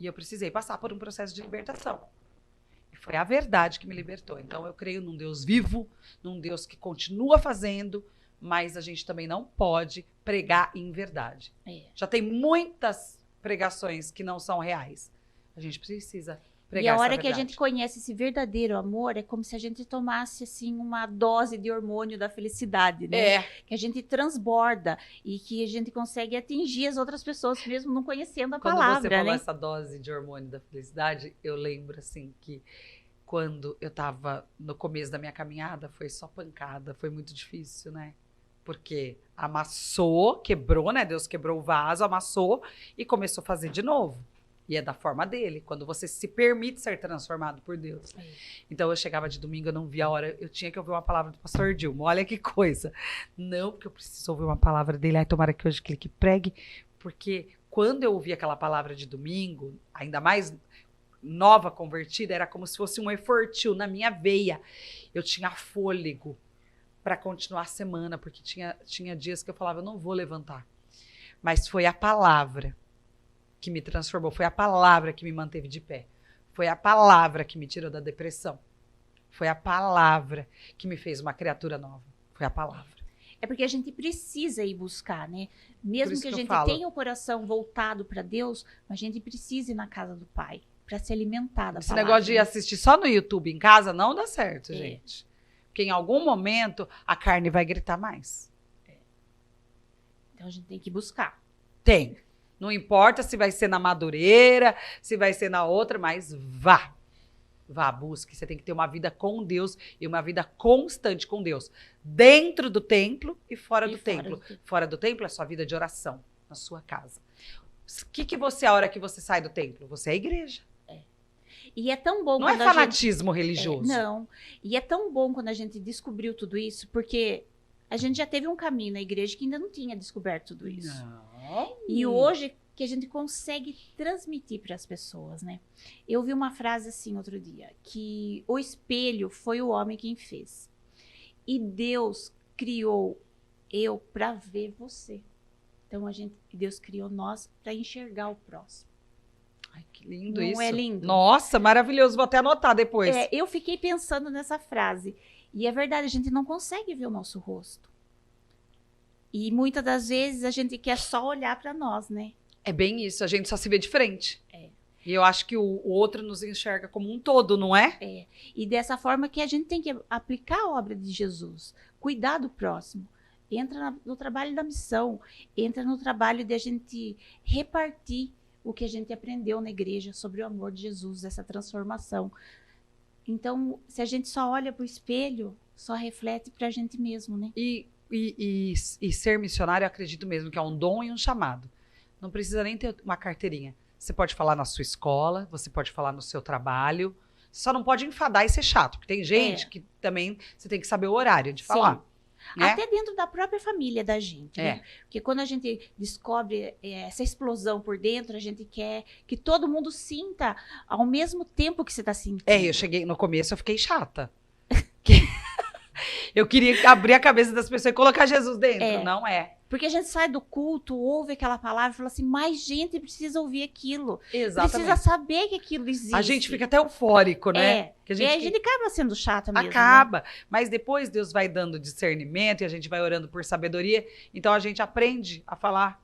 E eu precisei passar por um processo de libertação. E foi a verdade que me libertou. Então eu creio num Deus vivo, num Deus que continua fazendo, mas a gente também não pode pregar em verdade. Já tem muitas pregações que não são reais. A gente precisa pregar. E a hora que a gente conhece esse verdadeiro amor, é como se a gente tomasse assim uma dose de hormônio da felicidade, né? Que a gente transborda e que a gente consegue atingir as outras pessoas mesmo não conhecendo a palavra, Quando você falou né? essa dose de hormônio da felicidade, eu lembro assim que quando eu tava no começo da minha caminhada, foi só pancada, foi muito difícil, né? Porque amassou, quebrou, né? Deus quebrou o vaso, amassou e começou a fazer de novo. E é da forma dele, quando você se permite ser transformado por Deus. É. Então eu chegava de domingo, eu não via a hora, eu tinha que ouvir uma palavra do pastor Dilma. Olha que coisa. Não, porque eu preciso ouvir uma palavra dele. Ai, tomara que hoje clique pregue. Porque quando eu ouvia aquela palavra de domingo, ainda mais nova convertida, era como se fosse um efortil na minha veia. Eu tinha fôlego para continuar a semana, porque tinha dias que eu falava, eu não vou levantar. Mas foi a palavra que me transformou, foi a palavra que me manteve de pé. Foi a palavra que me tirou da depressão. Foi a palavra que me fez uma criatura nova. Foi a palavra. É porque a gente precisa ir buscar, né? Mesmo que a gente tenha o coração voltado para Deus, a gente precisa ir na casa do Pai para se alimentar da Esse palavra. negócio de assistir só no YouTube em casa não dá certo, É. gente. Porque em algum momento a carne vai gritar mais. Então a gente tem que buscar. Tem. Não importa se vai ser na Madureira, se vai ser na outra, mas vá. Vá, busque. Você tem que ter uma vida com Deus e uma vida constante com Deus. Dentro do templo e fora do templo. Fora do templo é sua vida de oração, na sua casa. O que você é a hora que você sai do templo? Você é a igreja. E é tão bom Não é quando a gente... fanatismo religioso. Não. E é tão bom quando a gente descobriu tudo isso, porque a gente já teve um caminho na igreja que ainda não tinha descoberto tudo isso. Não. E hoje que a gente consegue transmitir para as pessoas, né? Eu vi uma frase assim outro dia, que o espelho foi o homem quem fez. E Deus criou eu para ver você. Então Deus criou nós para enxergar o próximo. Ai, que lindo Não isso. é lindo? Nossa, maravilhoso. Vou até anotar depois. Eu fiquei pensando nessa frase. E é verdade, a gente não consegue ver o nosso rosto. E muitas das vezes a gente quer só olhar para nós, né? É bem isso, a gente só se vê de frente. É. E eu acho que o outro nos enxerga como um todo, não é? E dessa forma que a gente tem que aplicar a obra de Jesus. Cuidar do próximo. Entra no trabalho da missão. Entra no trabalho de a gente repartir o que a gente aprendeu na igreja sobre o amor de Jesus, essa transformação. Então, se a gente só olha para o espelho, só reflete para a gente mesmo, né? E ser missionário, eu acredito mesmo que é um dom e um chamado. Não precisa nem ter uma carteirinha. Você pode falar na sua escola, você pode falar no seu trabalho. Só não pode enfadar e ser chato, porque tem gente que também você tem que saber o horário de falar. Né? Até dentro da própria família da gente, né? Porque quando a gente descobre essa explosão por dentro, a gente quer que todo mundo sinta ao mesmo tempo que você está sentindo. Eu cheguei, no começo eu fiquei chata. Eu queria abrir a cabeça das pessoas e colocar Jesus dentro, não é? Porque a gente sai do culto, ouve aquela palavra e fala assim, mais gente precisa ouvir aquilo. Exatamente. Precisa saber que aquilo existe. A gente fica até eufórico, né? Que a gente acaba sendo chata mesmo. Acaba. Né? Mas depois Deus vai dando discernimento e a gente vai orando por sabedoria. Então a gente aprende a falar.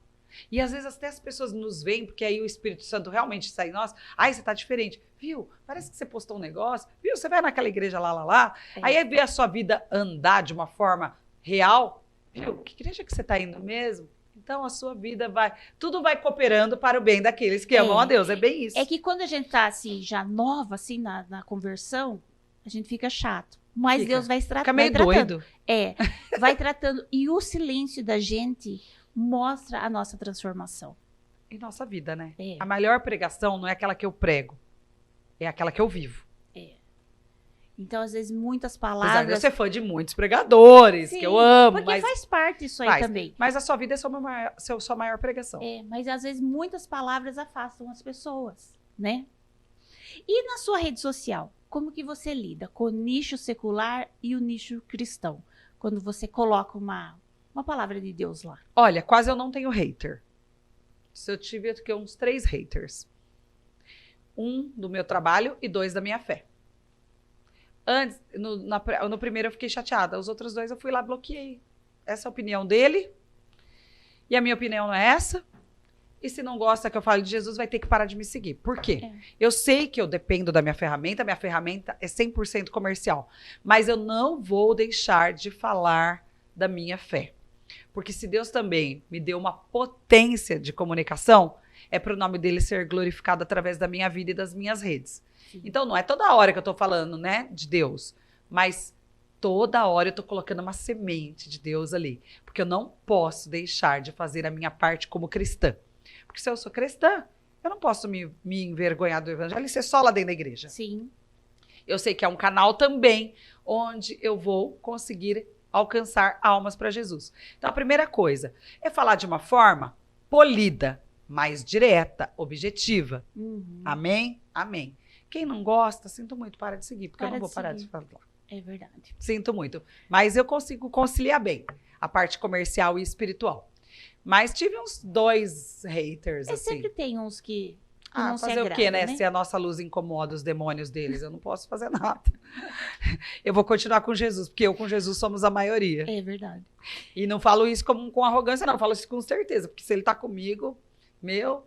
E às vezes até as pessoas nos veem, porque aí o Espírito Santo realmente sai em nós. Ai, você tá diferente. Viu? Parece que você postou um negócio. Viu? Você vai naquela igreja lá. Aí vê a sua vida andar de uma forma real. Viu? Que igreja que você tá indo mesmo? Então a sua vida tudo vai cooperando para o bem daqueles que amam a Deus. É bem isso. É que quando a gente tá assim, já nova, assim, na conversão, a gente fica chato. Mas Deus vai tratando. Fica meio doido. Vai tratando. E o silêncio da gente mostra a nossa transformação. Em nossa vida, né? A maior pregação não é aquela que eu prego, é aquela que eu vivo. Então, às vezes, muitas palavras... Apesar de eu ser fã de muitos pregadores, que eu amo. Porque faz parte isso aí também. Mas a sua vida é sua maior pregação. Mas às vezes muitas palavras afastam as pessoas, né? E na sua rede social, como que você lida com o nicho secular e o nicho cristão? Quando você coloca uma palavra de Deus lá. Olha, quase eu não tenho hater. Se eu tive uns 3 haters. 1 do meu trabalho e 2 da minha fé. Antes, no primeiro eu fiquei chateada. Os outros 2 eu fui lá e bloqueei. Essa é a opinião dele. E a minha opinião não é essa. E se não gosta que eu fale de Jesus, vai ter que parar de me seguir. Por quê? Eu sei que eu dependo da minha ferramenta é 100% comercial. Mas eu não vou deixar de falar da minha fé. Porque se Deus também me deu uma potência de comunicação, é para o nome dele ser glorificado através da minha vida e das minhas redes. Sim. Então, não é toda hora que eu estou falando, né, de Deus, mas toda hora eu estou colocando uma semente de Deus ali. Porque eu não posso deixar de fazer a minha parte como cristã. Porque se eu sou cristã, Eu não posso me envergonhar do evangelho e ser só lá dentro da igreja. Sim. Eu sei que é um canal também onde eu vou conseguir alcançar almas para Jesus. Então, a primeira coisa é falar de uma forma polida, mais direta, objetiva. Uhum. Amém? Amém. Quem não gosta, sinto muito, para de seguir, porque eu Para não vou de parar de seguir. falar. É verdade. Sinto muito. Mas eu consigo conciliar bem a parte comercial e espiritual. Mas tive uns 2 haters, assim. Sempre tem uns que não se fazer agradam, o quê, né? né? Se a nossa luz incomoda os demônios deles, eu não posso fazer nada. Eu vou continuar com Jesus, porque eu com Jesus somos a maioria. É verdade. E não falo isso com arrogância, não. Eu falo isso com certeza, porque se ele tá comigo,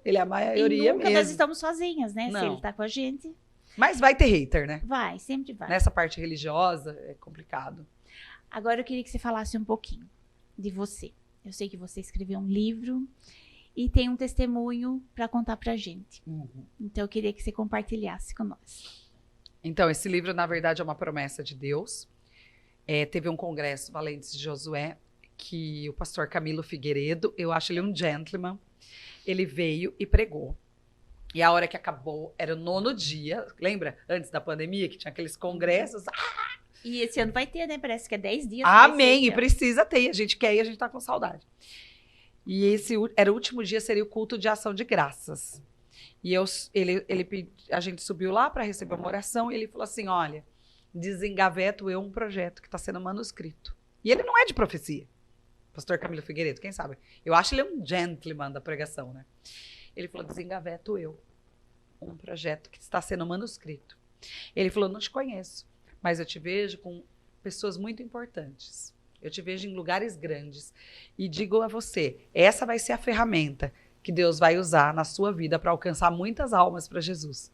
ele é a maioria E nunca mesmo. nós estamos sozinhas, né? Se Não. ele tá com a gente, Mas vai ter hater, né? vai, sempre vai. Nessa parte religiosa é complicado. Agora eu queria que você falasse um pouquinho de você. Eu sei que você escreveu um livro e tem um testemunho para contar pra gente. Então eu queria que você compartilhasse com nós. Então, esse livro, na verdade, é uma promessa de Deus. Teve um congresso, Valentes de Josué, que o pastor Camilo Figueiredo, eu acho ele um gentleman, ele veio e pregou. E a hora que acabou, era o 9º dia, lembra? Antes da pandemia, que tinha aqueles congressos. E esse ano vai ter, né? Parece que é 10 dias. Amém! E precisa ter, e a gente quer ir, a gente tá com saudade. E esse era o último dia, seria o culto de ação de graças. E a gente subiu lá para receber uma oração, e ele falou assim, olha, desengaveto eu um projeto que está sendo manuscrito. E ele não é de profecia. Pastor Camilo Figueiredo, quem sabe? Eu acho ele um gentleman da pregação, né? Ele falou, desengaveto eu um projeto que está sendo manuscrito. Ele falou, não te conheço, mas eu te vejo com pessoas muito importantes. Eu te vejo em lugares grandes. E digo a você, essa vai ser a ferramenta que Deus vai usar na sua vida para alcançar muitas almas para Jesus.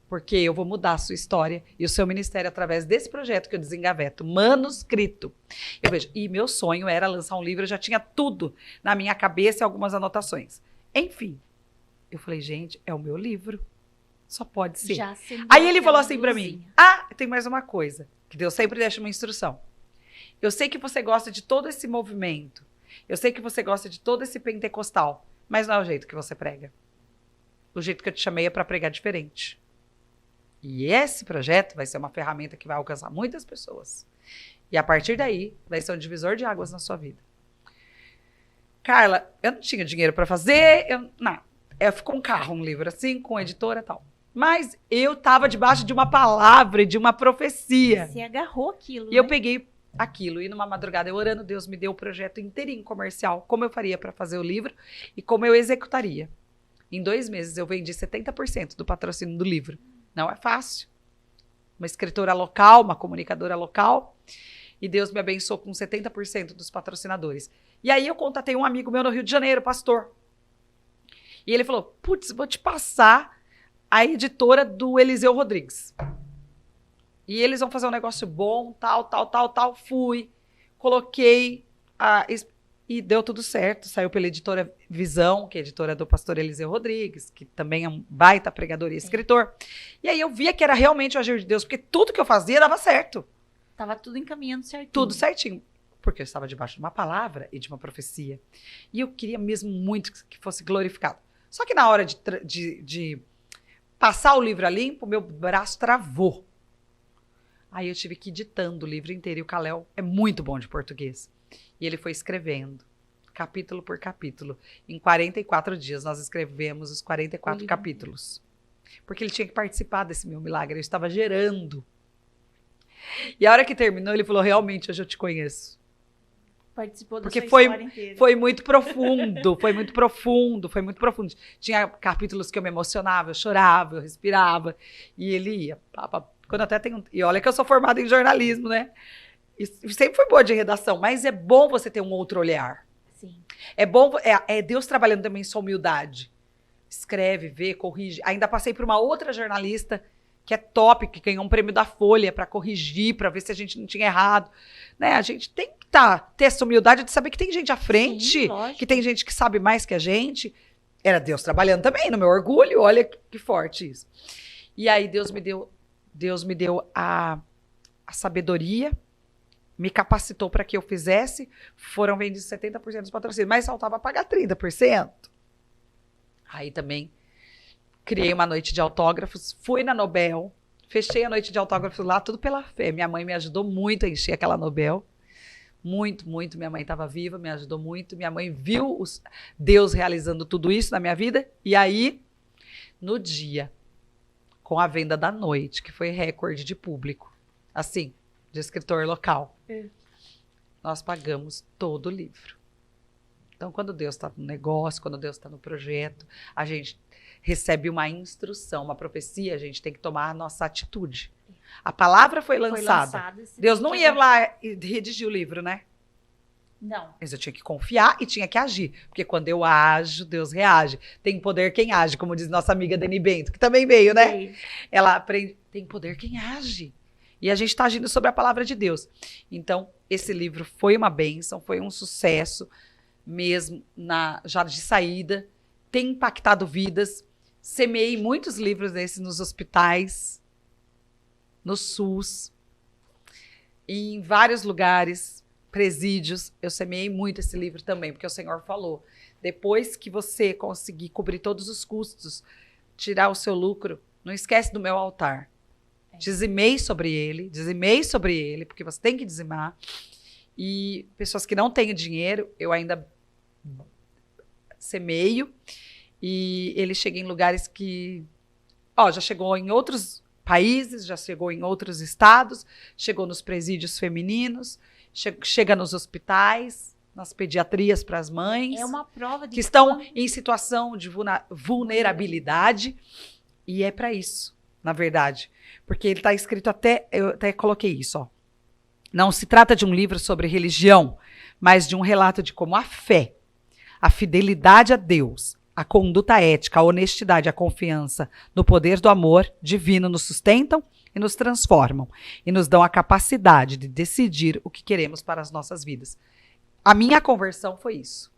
Porque eu vou mudar a sua história e o seu ministério através desse projeto que eu desengaveto, manuscrito. Eu vejo, e meu sonho era lançar um livro, eu já tinha tudo na minha cabeça e algumas anotações. Enfim, eu falei, gente, é o meu livro. Só pode ser. Aí ele falou assim para mim, tem mais uma coisa, que Deus sempre deixa uma instrução. Eu sei que você gosta de todo esse movimento, eu sei que você gosta de todo esse pentecostal, mas não é o jeito que você prega. O jeito que eu te chamei é para pregar diferente. E esse projeto vai ser uma ferramenta que vai alcançar muitas pessoas. E a partir daí, vai ser um divisor de águas na sua vida. Carla, eu não tinha dinheiro para fazer, ficou um carro, um livro assim, com editora e tal. Mas eu estava debaixo de uma palavra, de uma profecia. Você agarrou aquilo, E eu peguei aquilo, e numa madrugada eu orando, Deus me deu o projeto inteirinho comercial, como eu faria para fazer o livro e como eu executaria. Em 2 meses eu vendi 70% do patrocínio do livro. Não é fácil. Uma escritora local, uma comunicadora local, e Deus me abençoou com 70% dos patrocinadores. E aí eu contatei um amigo meu no Rio de Janeiro, pastor. E ele falou, putz, vou te passar a editora do Eliseu Rodrigues. E eles vão fazer um negócio bom, tal. Fui, coloquei, e deu tudo certo. Saiu pela editora Visão, que é a editora do pastor Eliseu Rodrigues, que também é um baita pregador e escritor. E aí eu via que era realmente o agir de Deus, porque tudo que eu fazia dava certo. Tava tudo encaminhando certinho. Tudo certinho. Porque eu estava debaixo de uma palavra e de uma profecia. E eu queria mesmo muito que fosse glorificado. Só que na hora de passar o livro a limpo, meu braço travou. Aí eu tive que ir ditando o livro inteiro. E o Kalel é muito bom de português. E ele foi escrevendo, capítulo por capítulo. Em 44 dias, nós escrevemos os 44 capítulos. Porque ele tinha que participar desse meu milagre. Eu estava gerando. E a hora que terminou, ele falou, realmente, hoje eu te conheço. Participou da porque sua história inteira. Foi muito profundo, foi muito profundo. Tinha capítulos que eu me emocionava, eu chorava, eu respirava. E ele ia. Quando até tem e olha que eu sou formada em jornalismo, né? E sempre foi boa de redação, mas é bom você ter um outro olhar. Sim. É bom, é Deus trabalhando também sua humildade. Escreve, vê, corrige. Ainda passei por uma outra jornalista que é top, que ganhou um prêmio da Folha para corrigir, para ver se a gente não tinha errado. Né? A gente tem que ter essa humildade de saber que tem gente à frente, sim, que tem gente que sabe mais que a gente. Era Deus trabalhando também, no meu orgulho, olha que forte isso. E aí Deus me deu a sabedoria, me capacitou para que eu fizesse, foram vendidos 70% dos patrocínios, mas faltava pagar 30%. Aí também criei uma noite de autógrafos, fui na Nobel, fechei a noite de autógrafos lá, tudo pela fé. Minha mãe me ajudou muito a encher aquela Nobel. Muito, muito. Minha mãe estava viva, me ajudou muito. Minha mãe viu Deus realizando tudo isso na minha vida. E aí, no dia, com a venda da noite, que foi recorde de público, assim, de escritor local, nós pagamos todo o livro. Então, quando Deus está no negócio, quando Deus está no projeto, a gente recebe uma instrução, uma profecia, a gente tem que tomar a nossa atitude. A palavra foi lançada. Deus não ia lá e redigir o livro, né? Não. Mas eu tinha que confiar e tinha que agir. Porque quando eu ajo, Deus reage. Tem poder quem age, como diz nossa amiga Dani Bento, que também veio, né? Sim. Ela aprende, tem poder quem age. E a gente está agindo sobre a palavra de Deus. Então, esse livro foi uma bênção, foi um sucesso mesmo, já de saída. Tem impactado vidas. Semeei muitos livros desses nos hospitais, no SUS, e em vários lugares, presídios. Eu semeei muito esse livro também, porque o Senhor falou, depois que você conseguir cobrir todos os custos, tirar o seu lucro, não esquece do meu altar. Dizimei sobre ele, porque você tem que dizimar. E pessoas que não têm dinheiro, eu ainda semeio. E ele chega em lugares que... já chegou em outros países, já chegou em outros estados, chegou nos presídios femininos, chega nos hospitais, nas pediatrias para as mães. É uma prova de que estão em situação de vulnerabilidade. E é para isso, na verdade. Porque ele está escrito eu até coloquei isso, ó. Não se trata de um livro sobre religião, mas de um relato de como a fé, a fidelidade a Deus, a conduta ética, a honestidade, a confiança no poder do amor divino nos sustentam e nos transformam e nos dão a capacidade de decidir o que queremos para as nossas vidas. A minha conversão foi isso.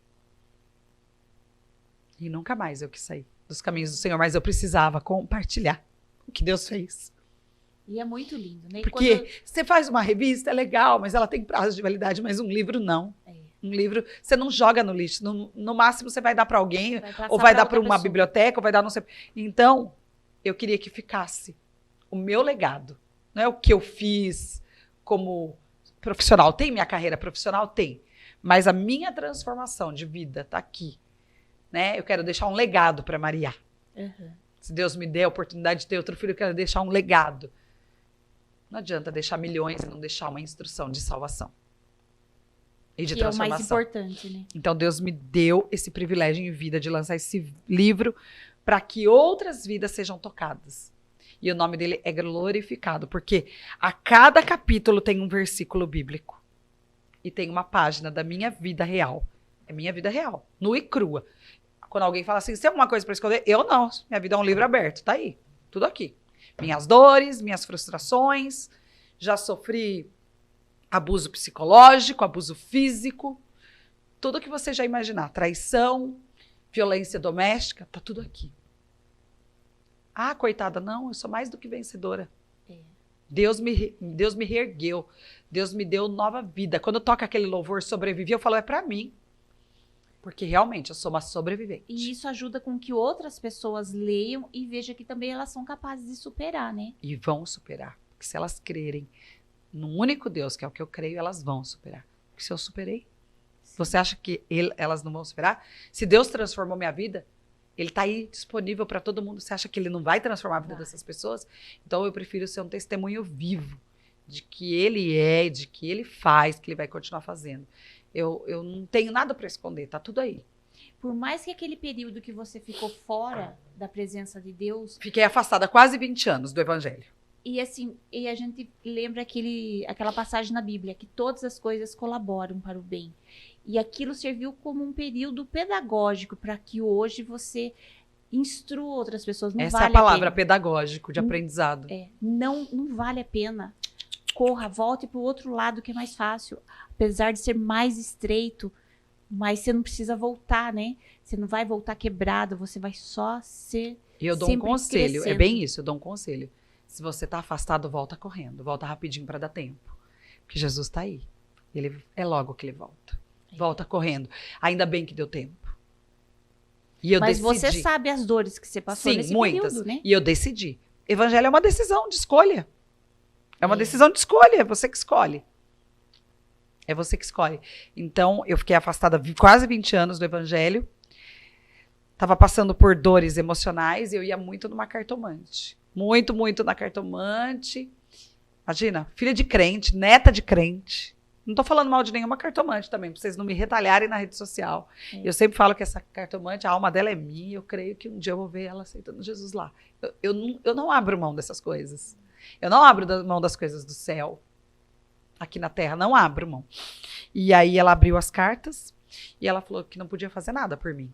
E nunca mais eu quis sair dos caminhos do Senhor, mas eu precisava compartilhar o que Deus fez. E é muito lindo, né? Porque você faz uma revista, é legal, mas ela tem prazo de validade, mas um livro não. Um livro, você não joga no lixo. No máximo, você vai dar para alguém, ou vai dar para uma biblioteca, ou vai dar não sei. Então, eu queria que ficasse o meu legado. Não é o que eu fiz como profissional. Tem minha carreira profissional? Tem. Mas a minha transformação de vida está aqui. Né? Eu quero deixar um legado para Maria. Uhum. Se Deus me der a oportunidade de ter outro filho, eu quero deixar um legado. Não adianta deixar milhões e não deixar uma instrução de salvação. E de transformação. É o mais importante, né? Então, Deus me deu esse privilégio em vida de lançar esse livro para que outras vidas sejam tocadas. E o nome dele é glorificado, porque a cada capítulo tem um versículo bíblico. E tem uma página da minha vida real. É minha vida real, nua e crua. Quando alguém fala assim, você tem alguma coisa para esconder? Eu não. Minha vida é um livro aberto, tá aí. Tudo aqui. Minhas dores, minhas frustrações. Já sofri abuso psicológico, abuso físico, tudo que você já imaginar, traição, violência doméstica, tá tudo aqui. Ah, coitada, não, eu sou mais do que vencedora. Deus me reergueu, Deus me deu nova vida. Quando toca aquele louvor sobrevivi, eu falo, é para mim. Porque realmente eu sou uma sobrevivente. E isso ajuda com que outras pessoas leiam e vejam que também elas são capazes de superar, né? E vão superar, porque se elas crerem num único Deus, que é o que eu creio, elas vão superar. Porque se eu superei, você acha que elas não vão superar? Se Deus transformou minha vida, Ele está aí disponível para todo mundo. Você acha que Ele não vai transformar a vida dessas pessoas? Então eu prefiro ser um testemunho vivo de que Ele é, de que Ele faz, que Ele vai continuar fazendo. Eu não tenho nada para esconder, tá tudo aí. Por mais que aquele período que você ficou fora da presença de Deus... Fiquei afastada há quase 20 anos do Evangelho. E assim, e a gente lembra aquela passagem na Bíblia, que todas as coisas colaboram para o bem. E aquilo serviu como um período pedagógico para que hoje você instrua outras pessoas. Não Essa vale é a palavra, pedagógico, de aprendizado. Não vale a pena. Corra, volte para o outro lado que é mais fácil. Apesar de ser mais estreito, mas você não precisa voltar, né? Você não vai voltar quebrado, você vai só ser E eu dou um conselho, crescendo. É bem isso, eu dou um conselho. Se você está afastado, volta correndo, volta rapidinho para dar tempo. Porque Jesus está aí. É logo que ele volta. Volta correndo. Ainda bem que deu tempo. E eu Mas decidi. você sabe as dores que você passou Sim, nesse muitas. período, né? E eu decidi. Evangelho é uma decisão de escolha. É uma É. decisão de escolha, é você que escolhe. É você que escolhe. Então, eu fiquei afastada quase 20 anos do evangelho. Tava passando por dores emocionais e eu ia muito numa cartomante. Muito, muito na cartomante. Imagina, filha de crente, neta de crente. Não tô falando mal de nenhuma cartomante também, pra vocês não me retalharem na rede social. É. Eu sempre falo que essa cartomante, a alma dela é minha, eu creio que um dia eu vou ver ela aceitando Jesus lá. Eu não abro mão dessas coisas. Eu não abro mão das coisas do céu. Aqui na terra, não abro mão. E aí ela abriu as cartas e ela falou que não podia fazer nada por mim.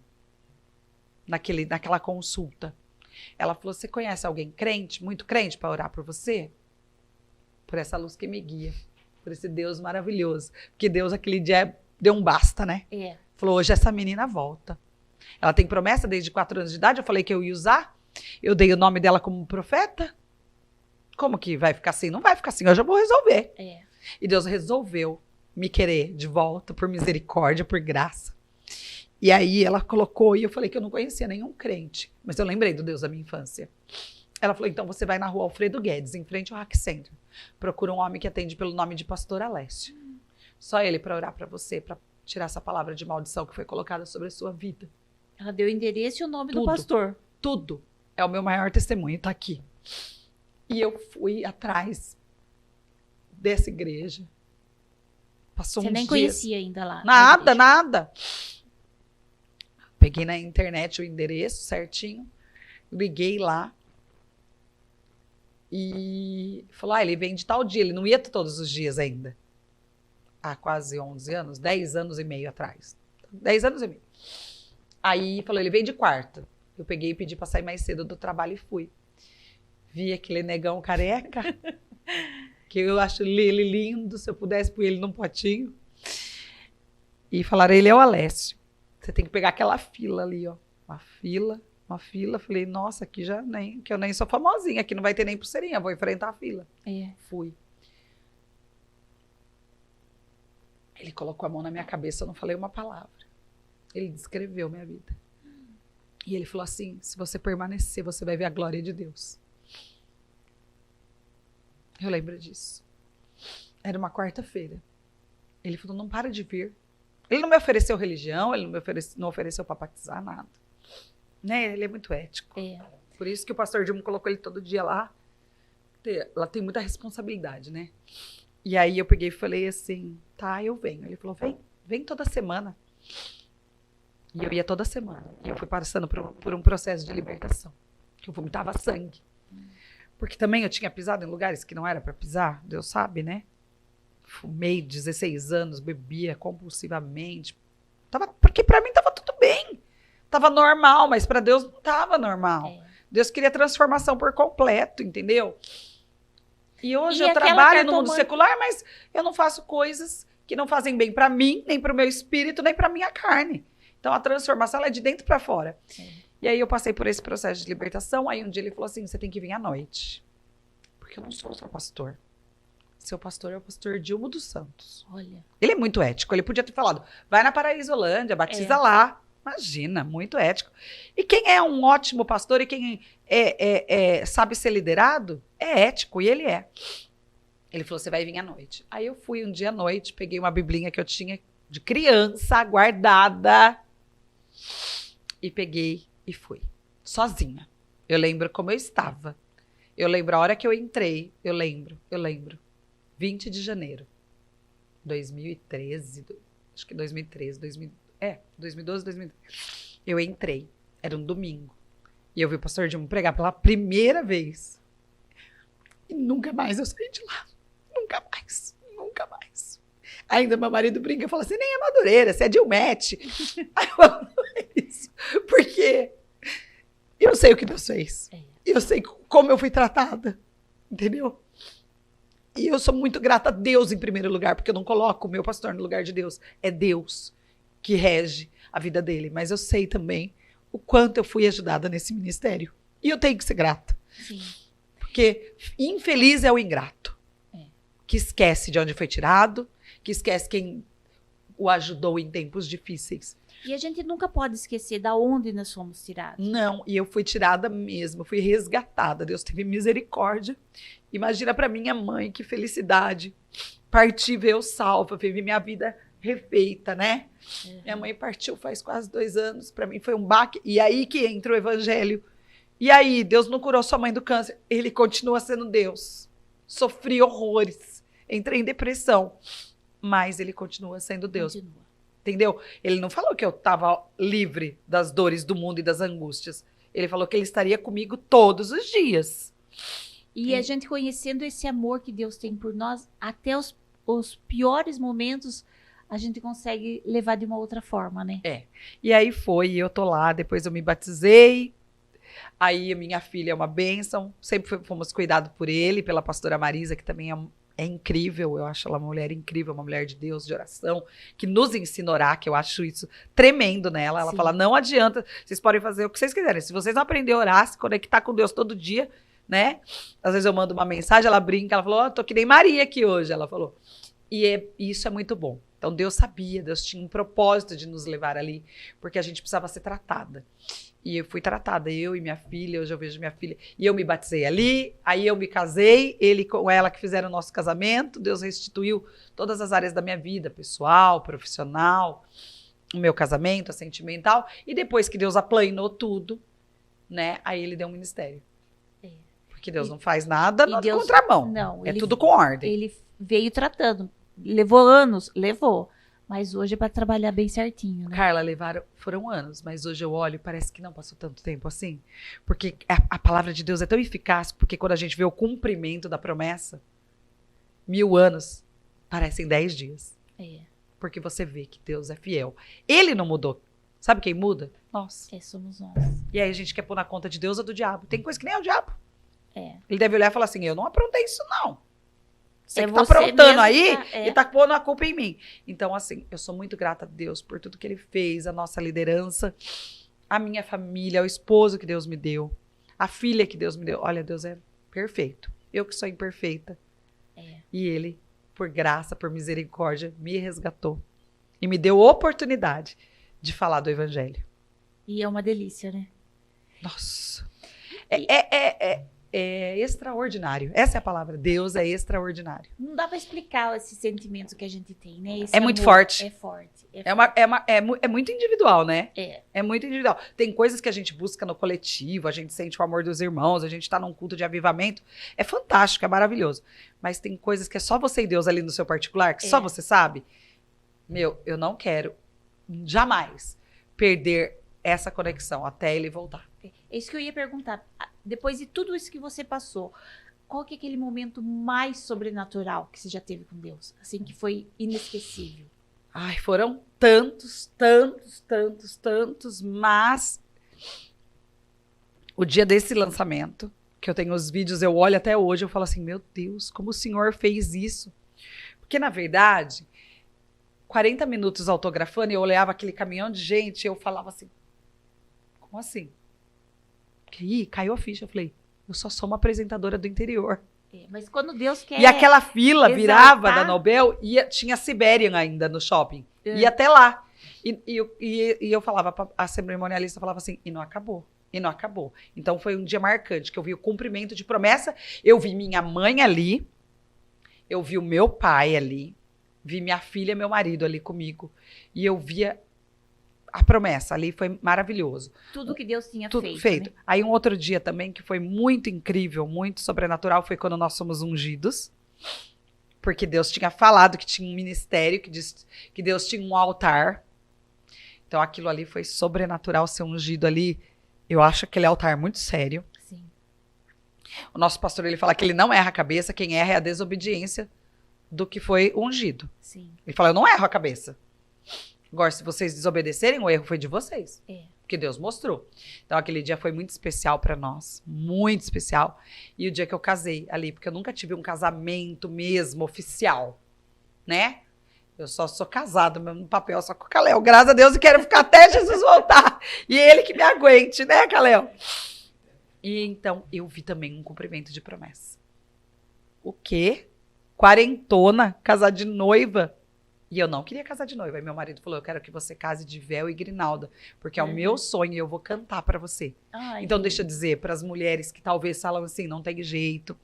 Naquela consulta. Ela falou, você conhece alguém crente, muito crente, para orar por você? Por essa luz que me guia. Por esse Deus maravilhoso. Porque Deus aquele dia deu um basta, né? É. Falou, hoje essa menina volta. Ela tem promessa desde 4 anos de idade, eu falei que eu ia usar. Eu dei o nome dela como profeta. Como que vai ficar assim? Não vai ficar assim, hoje eu vou resolver. É. E Deus resolveu me querer de volta, por misericórdia, por graça. E aí ela colocou, e eu falei que eu não conhecia nenhum crente, mas eu lembrei do Deus da minha infância. Ela falou, então você vai na rua Alfredo Guedes, em frente ao Hack Center. Procura um homem que atende pelo nome de Pastor Alessio. Só ele para orar para você, para tirar essa palavra de maldição que foi colocada sobre a sua vida. Ela deu o endereço e o nome do Tudo. pastor. Tudo. É o meu maior testemunho, tá aqui. E eu fui atrás dessa igreja. Passou Você uns nem dias. conhecia ainda lá. Nada, nada. Peguei na internet o endereço certinho, liguei lá e falou, ele vem de tal dia, ele não ia todos os dias ainda. Há quase 11 anos, 10 anos e meio atrás. 10 anos e meio. Aí falou, ele vem de quarta. Eu peguei e pedi para sair mais cedo do trabalho e fui. Vi aquele negão careca, que eu acho ele lindo, se eu pudesse pôr ele num potinho. E falaram, ele é o Alessio. Você tem que pegar aquela fila ali, ó. Uma fila. Falei, nossa, aqui já nem, que eu nem sou famosinha, aqui não vai ter nem pulseirinha, vou enfrentar a fila. É. Fui. Ele colocou a mão na minha cabeça, eu não falei uma palavra. Ele descreveu minha vida. E ele falou assim, se você permanecer, você vai ver a glória de Deus. Eu lembro disso. Era uma quarta-feira. Ele falou, não para de vir. Ele não me ofereceu religião, ele não ofereceu para batizar, nada. Né? Ele é muito ético. É. Por isso que o pastor Dilma colocou ele todo dia lá. Ela tem muita responsabilidade, né? E aí eu peguei e falei assim, tá, eu venho. Ele falou, vem toda semana. E eu ia toda semana. E eu fui passando por um processo de libertação. Que eu vomitava sangue. Porque também eu tinha pisado em lugares que não era para pisar, Deus sabe, né? Fumei 16 anos, bebia compulsivamente. Porque para mim tava tudo bem. Tava normal, mas para Deus não tava normal. É. Deus queria transformação por completo, entendeu? E hoje E eu aquela trabalho no mundo cartomante- secular, mas eu não faço coisas que não fazem bem para mim, nem para o meu espírito, nem para minha carne. Então a transformação ela é de dentro para fora. E aí eu passei por esse processo de libertação. Aí um dia ele falou assim, você tem que vir à noite. Porque eu não sou seu pastor. Seu pastor é o pastor Dilma dos Santos. Olha. Ele é muito ético. Ele podia ter falado, vai na Paraísolândia, batiza É. lá. Imagina, muito ético. E quem é um ótimo pastor e quem sabe ser liderado, é ético. E ele é. Ele falou, você vai vir à noite. Aí eu fui um dia à noite, peguei uma biblinha que eu tinha de criança, guardada. E peguei e fui. Sozinha. Eu lembro como eu estava. Eu lembro a hora que eu entrei. Eu lembro. 20 de janeiro. 2013. Acho que 2013. 2012, 2013. Eu entrei. Era um domingo. E eu vi o pastor Dilma pregar pela primeira vez. E nunca mais eu saí de lá. Nunca mais. Ainda meu marido brinca e fala, você nem é madureira, você é Dilmete. Aí eu falo, é isso. Porque eu sei o que Deus fez. Eu sei como eu fui tratada. Entendeu? E eu sou muito grata a Deus em primeiro lugar, porque eu não coloco o meu pastor no lugar de Deus. É Deus que rege a vida dele. Mas eu sei também o quanto eu fui ajudada nesse ministério. E eu tenho que ser grata. Sim. Porque infeliz é o ingrato. Que esquece de onde foi tirado, que esquece quem o ajudou em tempos difíceis. E a gente nunca pode esquecer da onde nós fomos tirados. Não, e eu fui tirada mesmo, fui resgatada. Deus teve misericórdia. Imagina para minha mãe, que felicidade. Partir, ver eu salva, ver minha vida refeita, né? Minha mãe partiu faz quase 2 anos, para mim foi um baque. E aí que entra o evangelho. E aí, Deus não curou sua mãe do câncer. Ele continua sendo Deus. Sofri horrores, entrei em depressão, mas ele continua sendo Deus. Continua. Entendeu? Ele não falou que eu estava livre das dores do mundo e das angústias. Ele falou que ele estaria comigo todos os dias. E a gente conhecendo esse amor que Deus tem por nós, até os piores momentos, a gente consegue levar de uma outra forma, né? E aí foi, eu tô lá, depois eu me batizei. Aí a minha filha é uma bênção. Sempre fomos cuidados por ele, pela pastora Marisa, que também é incrível. Eu acho ela uma mulher incrível, uma mulher de Deus, de oração, que nos ensina a orar, que eu acho isso tremendo nela. Ela Sim. fala, não adianta, vocês podem fazer o que vocês quiserem. Se vocês não aprenderem a orar, se conectar com Deus todo dia, né? Às vezes eu mando uma mensagem, ela brinca, ela falou, tô que nem Maria aqui hoje, ela falou. E isso é muito bom. Então Deus sabia, Deus tinha um propósito de nos levar ali, porque a gente precisava ser tratada. E eu fui tratada, eu e minha filha, hoje eu vejo minha filha, e eu me batizei ali, aí eu me casei, ele com ela que fizeram o nosso casamento, Deus restituiu todas as áreas da minha vida, pessoal, profissional, o meu casamento, a sentimental, e depois que Deus aplanou tudo, né, aí ele deu um ministério. Porque Deus não faz nada na contramão, não, é tudo com ordem. Ele veio tratando, levou anos, levou. Mas hoje é para trabalhar bem certinho, né? Carla, foram anos, mas hoje eu olho e parece que não passou tanto tempo assim. Porque a palavra de Deus é tão eficaz, porque quando a gente vê o cumprimento da promessa, 1000 anos parecem 10 dias. Porque você vê que Deus é fiel. Ele não mudou. Sabe quem muda? Nós. Somos nós. E aí a gente quer pôr na conta de Deus ou do diabo. Tem coisa que nem é o diabo. É. Ele deve olhar e falar assim, eu não aprontei isso não. Você que tá você aprontando mesmo aí tá- e tá pondo a culpa em mim. Então, assim, eu sou muito grata a Deus por tudo que ele fez, a nossa liderança, a minha família, o esposo que Deus me deu, a filha que Deus me deu. Olha, Deus é perfeito. Eu que sou imperfeita. E ele, por graça, por misericórdia, me resgatou. E me deu oportunidade de falar do evangelho. E é uma delícia, né? Nossa. É extraordinário. Essa é a palavra. Deus é extraordinário. Não dá pra explicar esse sentimento que a gente tem, né? Esse É muito amor forte. É forte. É muito individual, né? É. É muito individual. Tem coisas que a gente busca no coletivo, a gente sente o amor dos irmãos, a gente tá num culto de avivamento. É fantástico, é maravilhoso. Mas tem coisas que é só você e Deus ali no seu particular, que só você sabe. Meu, eu não quero jamais perder essa conexão até ele voltar. É isso que eu ia perguntar. Depois de tudo isso que você passou, qual que é aquele momento mais sobrenatural que você já teve com Deus? Assim, que foi inesquecível. Ai, foram tantos, mas o dia desse lançamento, que eu tenho os vídeos, eu olho até hoje, eu falo assim, meu Deus, como o Senhor fez isso? Porque, na verdade, 40 minutos autografando, eu olhava aquele caminhão de gente, eu falava assim, como assim? Ih, caiu a ficha. Eu falei, eu só sou uma apresentadora do interior. Mas quando Deus quer... E aquela fila exaltar... virava da Nobel, tinha Siberian ainda no shopping. Ia até lá. E eu falava, a cerimonialista falava assim, e não acabou. E não acabou. Então foi um dia marcante, que eu vi o cumprimento de promessa. Eu vi minha mãe ali, eu vi o meu pai ali, vi minha filha e meu marido ali comigo. E eu via... a promessa ali, foi maravilhoso. Tudo que Deus tinha Tudo feito. feito. Né? Aí um outro dia também, que foi muito incrível, muito sobrenatural, foi quando nós fomos ungidos. Porque Deus tinha falado que tinha um ministério, que Deus tinha um altar. Então aquilo ali foi sobrenatural, ser ungido ali. Eu acho aquele altar muito sério. Sim. O nosso pastor, ele fala que ele não erra a cabeça, quem erra é a desobediência do que foi ungido. Sim. Ele fala, eu não erro a cabeça. Agora, se vocês desobedecerem, o erro foi de vocês. Porque Deus mostrou. Então, aquele dia foi muito especial para nós. Muito especial. E o dia que eu casei ali, porque eu nunca tive um casamento mesmo, oficial. Né? Eu só sou casada mesmo no papel, só com o Caléu. Graças a Deus, e quero ficar até Jesus voltar. E ele que me aguente, né, Caléu? E então, eu vi também um cumprimento de promessa. O quê? Quarentona, casar de noiva. E eu não queria casar de noiva. Aí meu marido falou, eu quero que você case de véu e grinalda, porque é o Uhum. meu sonho e eu vou cantar pra você. Ai, Então, que deixa eu lindo. dizer para as mulheres que talvez falam assim, não tem jeito.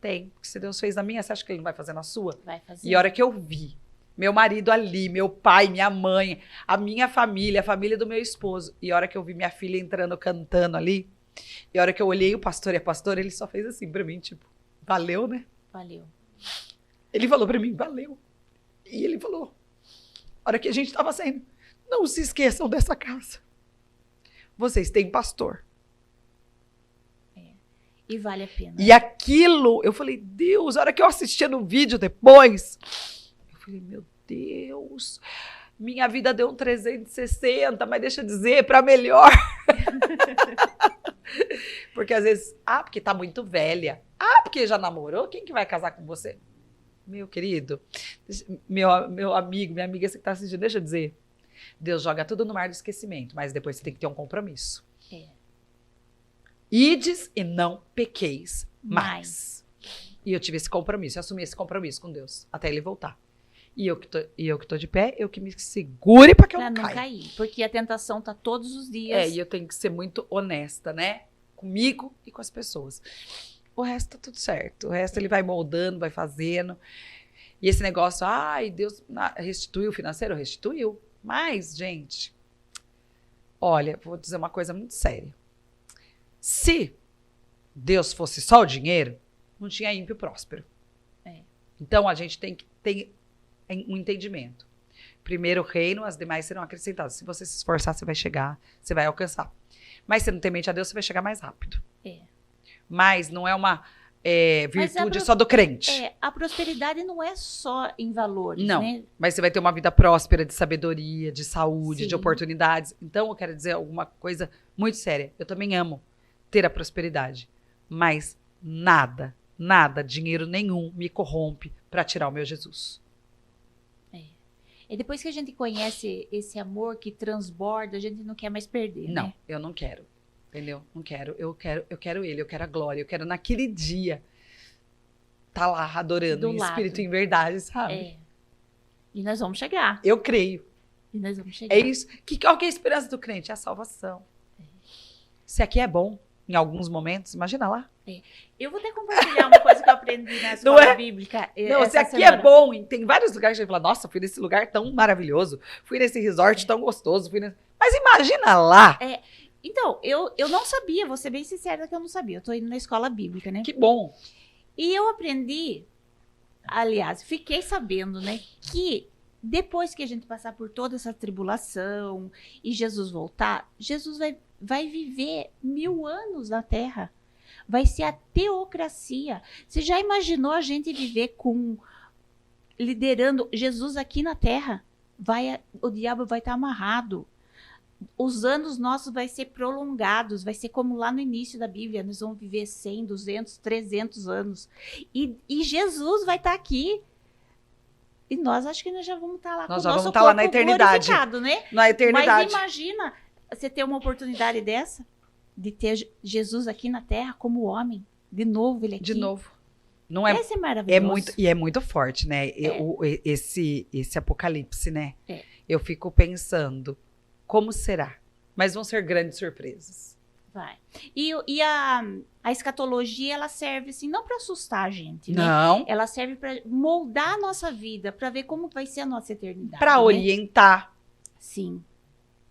Tem, porque se Deus fez na minha, você acha que ele não vai fazer na sua? Vai fazer. E a hora que eu vi meu marido ali, meu pai, minha mãe, a minha família, a família do meu esposo, e a hora que eu vi minha filha entrando, cantando ali, e a hora que eu olhei o pastor e a pastora, ele só fez assim pra mim, tipo, valeu, né? Valeu. Ele falou pra mim, valeu. E ele falou, a hora que a gente tava saindo, não se esqueçam dessa casa. Vocês têm pastor. E vale a pena. E aquilo, eu falei, Deus, a hora que eu assistia no vídeo depois, eu falei, meu Deus, minha vida deu um 360, mas deixa eu dizer, pra melhor. Porque às vezes, porque tá muito velha. Porque já namorou, quem que vai casar com você? Meu querido, meu amigo, minha amiga, você que tá assistindo, deixa eu dizer, Deus joga tudo no mar do esquecimento, mas depois você tem que ter um compromisso. Ides e não pequeis mais. E eu tive esse compromisso, eu assumi esse compromisso com Deus, até ele voltar. E eu que tô de pé, eu que me segure pra que eu Pra não não caia. cair. Porque a tentação tá todos os dias. E eu tenho que ser muito honesta, né? Comigo e com as pessoas. O resto tá tudo certo. O resto ele vai moldando, vai fazendo. E esse negócio, Deus restituiu o financeiro? Restituiu. Mas, gente, olha, vou dizer uma coisa muito séria. Se Deus fosse só o dinheiro, não tinha ímpio próspero. Então, a gente tem que ter um entendimento. Primeiro o reino, as demais serão acrescentadas. Se você se esforçar, você vai chegar, você vai alcançar. Mas se não temente a Deus, você vai chegar mais rápido. Mas não é uma virtude só do crente. A prosperidade não é só em valores, não, né? Mas você vai ter uma vida próspera de sabedoria, de saúde, Sim. de oportunidades. Então, eu quero dizer alguma coisa muito séria. Eu também amo ter a prosperidade. Mas nada, dinheiro nenhum me corrompe para tirar o meu Jesus. E depois que a gente conhece esse amor que transborda, a gente não quer mais perder, Não, né? eu não quero. Entendeu? Não quero. Eu quero ele, eu quero a glória, eu quero naquele dia tá lá adorando Do em lado. espírito e em verdade, sabe? E nós vamos chegar. Eu creio. E nós vamos chegar. É isso. Qual que é a esperança do crente? É a salvação. Se aqui é bom, em alguns momentos, imagina lá. Eu vou até compartilhar uma coisa que eu aprendi na Não escola é? bíblica. Não, essa se aqui semana. é bom, e tem vários lugares que a gente fala, nossa, fui nesse lugar tão maravilhoso, fui nesse resort tão gostoso, Mas imagina lá. Então, eu não sabia, vou ser bem sincera que eu não sabia. Eu tô indo na escola bíblica, né? Que bom. E eu aprendi, aliás, fiquei sabendo, né, que depois que a gente passar por toda essa tribulação e Jesus voltar, Jesus vai viver 1000 anos na Terra. Vai ser a teocracia. Você já imaginou a gente viver liderando Jesus aqui na Terra? O diabo vai estar amarrado. Os anos nossos vai ser prolongados, vai ser como lá no início da Bíblia, nós vamos viver 100, 200, 300 anos. E Jesus vai estar aqui. E nós acho que nós já vamos estar lá Nós com já o nosso vamos estar lá na corpo eternidade. glorificado, né? Na eternidade. Mas imagina você ter uma oportunidade dessa, de ter Jesus aqui na Terra como homem, de novo ele aqui. De novo. Não é, Esse é maravilhoso. é muito forte, né? Esse apocalipse, né? Eu fico pensando, como será? Mas vão ser grandes surpresas. Vai. E a escatologia, ela serve assim, não para assustar a gente, né? Não. Ela serve para moldar a nossa vida, para ver como vai ser a nossa eternidade. Para né? orientar. Sim.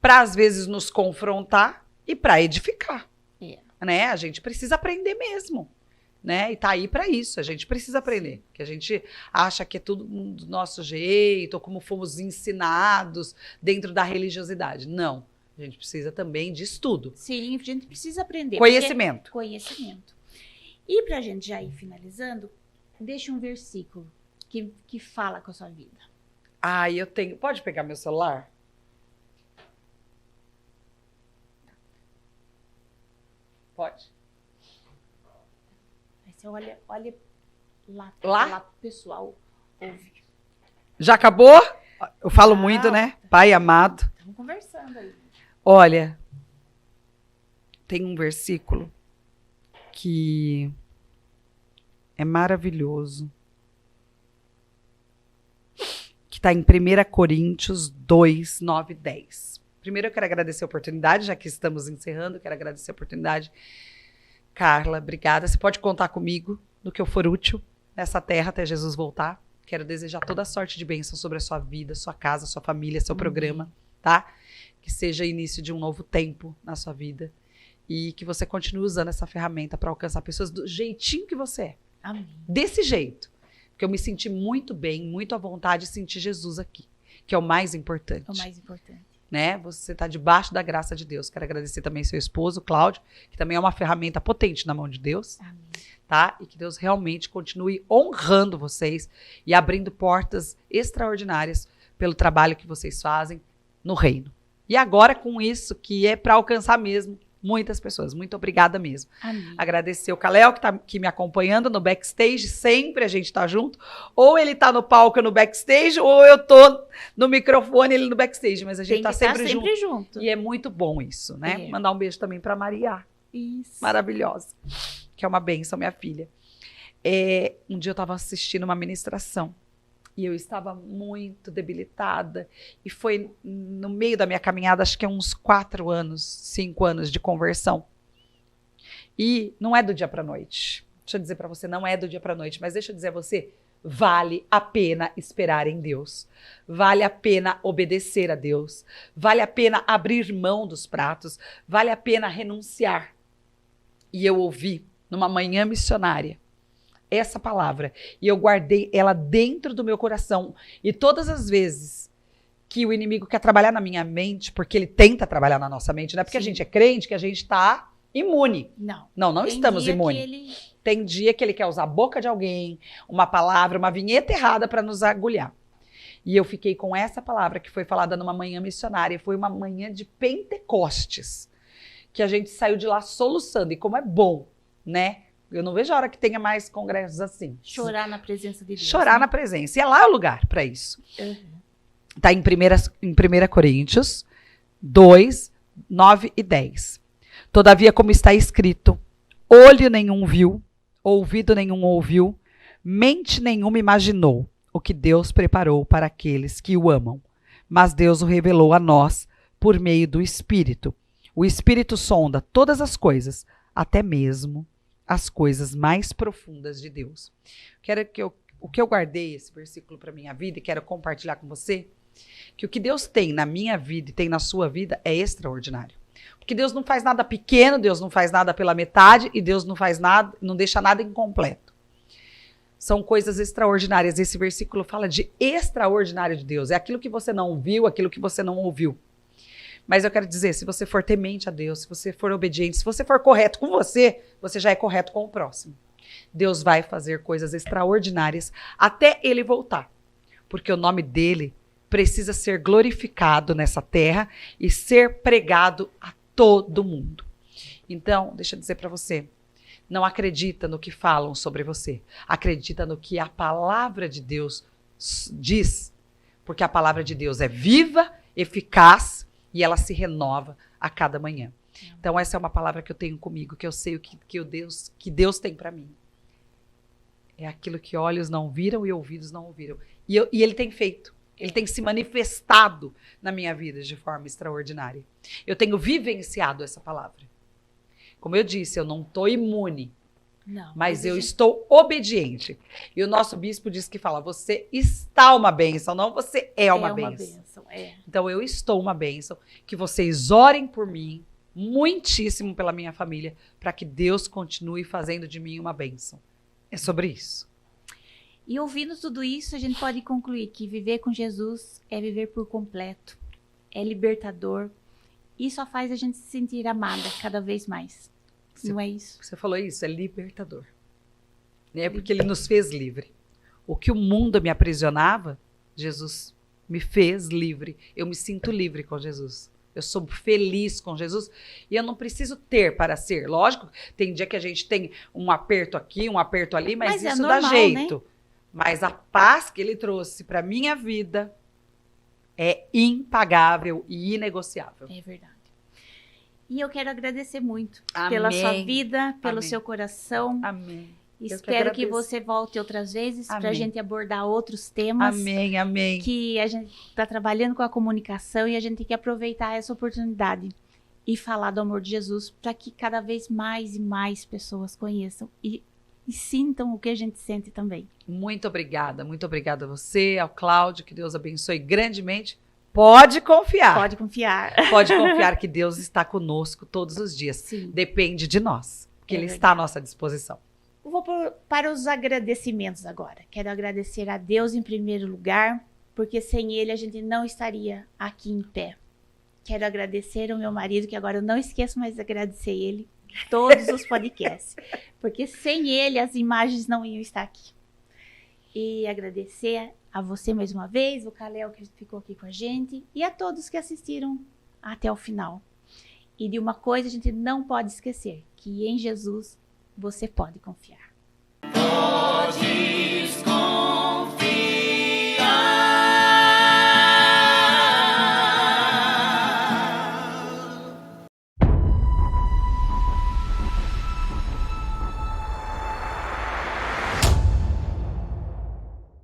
Para às vezes nos confrontar e para edificar. Né? A gente precisa aprender mesmo. Né? E tá aí para isso, a gente precisa aprender. Que a gente acha que é tudo do nosso jeito, ou como fomos ensinados dentro da religiosidade. Não. A gente precisa também de estudo. Sim, a gente precisa aprender. Conhecimento. Conhecimento. E pra gente já ir finalizando, deixa um versículo que fala com a sua vida. Eu tenho. Pode pegar meu celular? Pode. Aí você olha lá pro pessoal ouvir. Já acabou? Eu falo muito, né? Pai amado. Estamos conversando aí. Olha, tem um versículo que é maravilhoso. Que está em 1 Coríntios 2, 9 e 10. Primeiro eu quero agradecer a oportunidade, já que estamos encerrando, quero agradecer a oportunidade. Carla, obrigada. Você pode contar comigo no que eu for útil nessa terra até Jesus voltar. Quero desejar toda a sorte de bênção sobre a sua vida, sua casa, sua família, seu programa, tá? Que seja início de um novo tempo na sua vida e que você continue usando essa ferramenta para alcançar pessoas do jeitinho que você é. Amém. Desse jeito. Porque eu me senti muito bem, muito à vontade de sentir Jesus aqui, que é o mais importante. É o mais importante. Né? Você está debaixo da graça de Deus. Quero agradecer também seu esposo, Cláudio, que também é uma ferramenta potente na mão de Deus. Amém. Tá? E que Deus realmente continue honrando vocês e abrindo portas extraordinárias pelo trabalho que vocês fazem no reino. E agora com isso que é para alcançar mesmo muitas pessoas. Muito obrigada mesmo. Amém. Agradecer o Kalel, que está aqui me acompanhando no backstage. Sempre a gente está junto. Ou ele está no palco no backstage, ou eu estou no microfone ele no backstage. Mas a gente está sempre junto. E é muito bom isso, né? Mandar um beijo também para Maria. Isso. Maravilhosa. Que é uma bênção, minha filha. Um dia eu estava assistindo uma ministração. E eu estava muito debilitada. E foi no meio da minha caminhada, acho que é uns 4 anos, 5 anos de conversão. E não é do dia para a noite. Deixa eu dizer para você, não é do dia para a noite. Mas deixa eu dizer a você, vale a pena esperar em Deus. Vale a pena obedecer a Deus. Vale a pena abrir mão dos pratos. Vale a pena renunciar. E eu ouvi, numa manhã missionária, essa palavra, e eu guardei ela dentro do meu coração, e todas as vezes que o inimigo quer trabalhar na minha mente, porque ele tenta trabalhar na nossa mente, não é porque a gente é crente que a gente está imune. Não estamos imunes. Tem dia que ele quer usar a boca de alguém, uma palavra, uma vinheta errada para nos agulhar. E eu fiquei com essa palavra que foi falada numa manhã missionária, foi uma manhã de Pentecostes, que a gente saiu de lá soluçando, e como é bom, né? Eu não vejo a hora que tenha mais congressos assim. Chorar na presença de Deus. Chorar na presença. E é lá o lugar para isso. Está em 1 Coríntios 2, 9 e 10. Todavia, como está escrito, olho nenhum viu, ouvido nenhum ouviu, mente nenhuma imaginou o que Deus preparou para aqueles que o amam. Mas Deus o revelou a nós por meio do Espírito. O Espírito sonda todas as coisas, até mesmo as coisas mais profundas de Deus. O que eu guardei esse versículo para minha vida e quero compartilhar com você, que o que Deus tem na minha vida e tem na sua vida é extraordinário. Porque Deus não faz nada pequeno, Deus não faz nada pela metade e Deus não faz nada, não deixa nada incompleto. São coisas extraordinárias. Esse versículo fala de extraordinário de Deus. É aquilo que você não viu, aquilo que você não ouviu. Mas eu quero dizer, se você for temente a Deus, se você for obediente, se você for correto com você, você já é correto com o próximo. Deus vai fazer coisas extraordinárias até ele voltar. Porque o nome dele precisa ser glorificado nessa terra e ser pregado a todo mundo. Então, deixa eu dizer para você, não acredita no que falam sobre você. Acredita no que a palavra de Deus diz. Porque a palavra de Deus é viva, eficaz, e ela se renova a cada manhã. Então, essa é uma palavra que eu tenho comigo, que eu sei o que Deus tem para mim. É aquilo que olhos não viram e ouvidos não ouviram. E ele tem feito. Ele tem se manifestado na minha vida de forma extraordinária. Eu tenho vivenciado essa palavra. Como eu disse, eu não estou imune. Não, mas eu estou obediente. E o nosso bispo diz que fala, você está uma bênção, não você é uma bênção. Então eu estou uma bênção, que vocês orem por mim, muitíssimo pela minha família, para que Deus continue fazendo de mim uma bênção. É sobre isso. E ouvindo tudo isso, a gente pode concluir que viver com Jesus é viver por completo, é libertador, e só faz a gente se sentir amada cada vez mais. Não é isso? Você falou isso, é libertador. Né? Porque ele nos fez livre. O que o mundo me aprisionava, Jesus me fez livre. Eu me sinto livre com Jesus. Eu sou feliz com Jesus. E eu não preciso ter para ser. Lógico, tem dia que a gente tem um aperto aqui, um aperto ali, mas isso normal, dá jeito. Né? Mas a paz que ele trouxe para minha vida é impagável e inegociável. É verdade. E eu quero agradecer muito pela sua vida, pelo seu coração. Amém. Espero que você volte outras vezes para a gente abordar outros temas. Amém, amém. Que a gente está trabalhando com a comunicação e a gente tem que aproveitar essa oportunidade e falar do amor de Jesus para que cada vez mais e mais pessoas conheçam e sintam o que a gente sente também. Muito obrigada a você, ao Cláudio, que Deus abençoe grandemente. Pode confiar. Pode confiar. Pode confiar que Deus está conosco todos os dias. Sim. Depende de nós, porque Ele está à nossa disposição. Eu vou para os agradecimentos agora. Quero agradecer a Deus em primeiro lugar, porque sem Ele a gente não estaria aqui em pé. Quero agradecer ao meu marido, que agora eu não esqueço mais de agradecer ele, todos os podcasts, porque sem ele as imagens não iam estar aqui. E agradecer a você mais uma vez, o Kalel que ficou aqui com a gente, e a todos que assistiram até o final. E de uma coisa a gente não pode esquecer, que em Jesus você pode confiar. Pode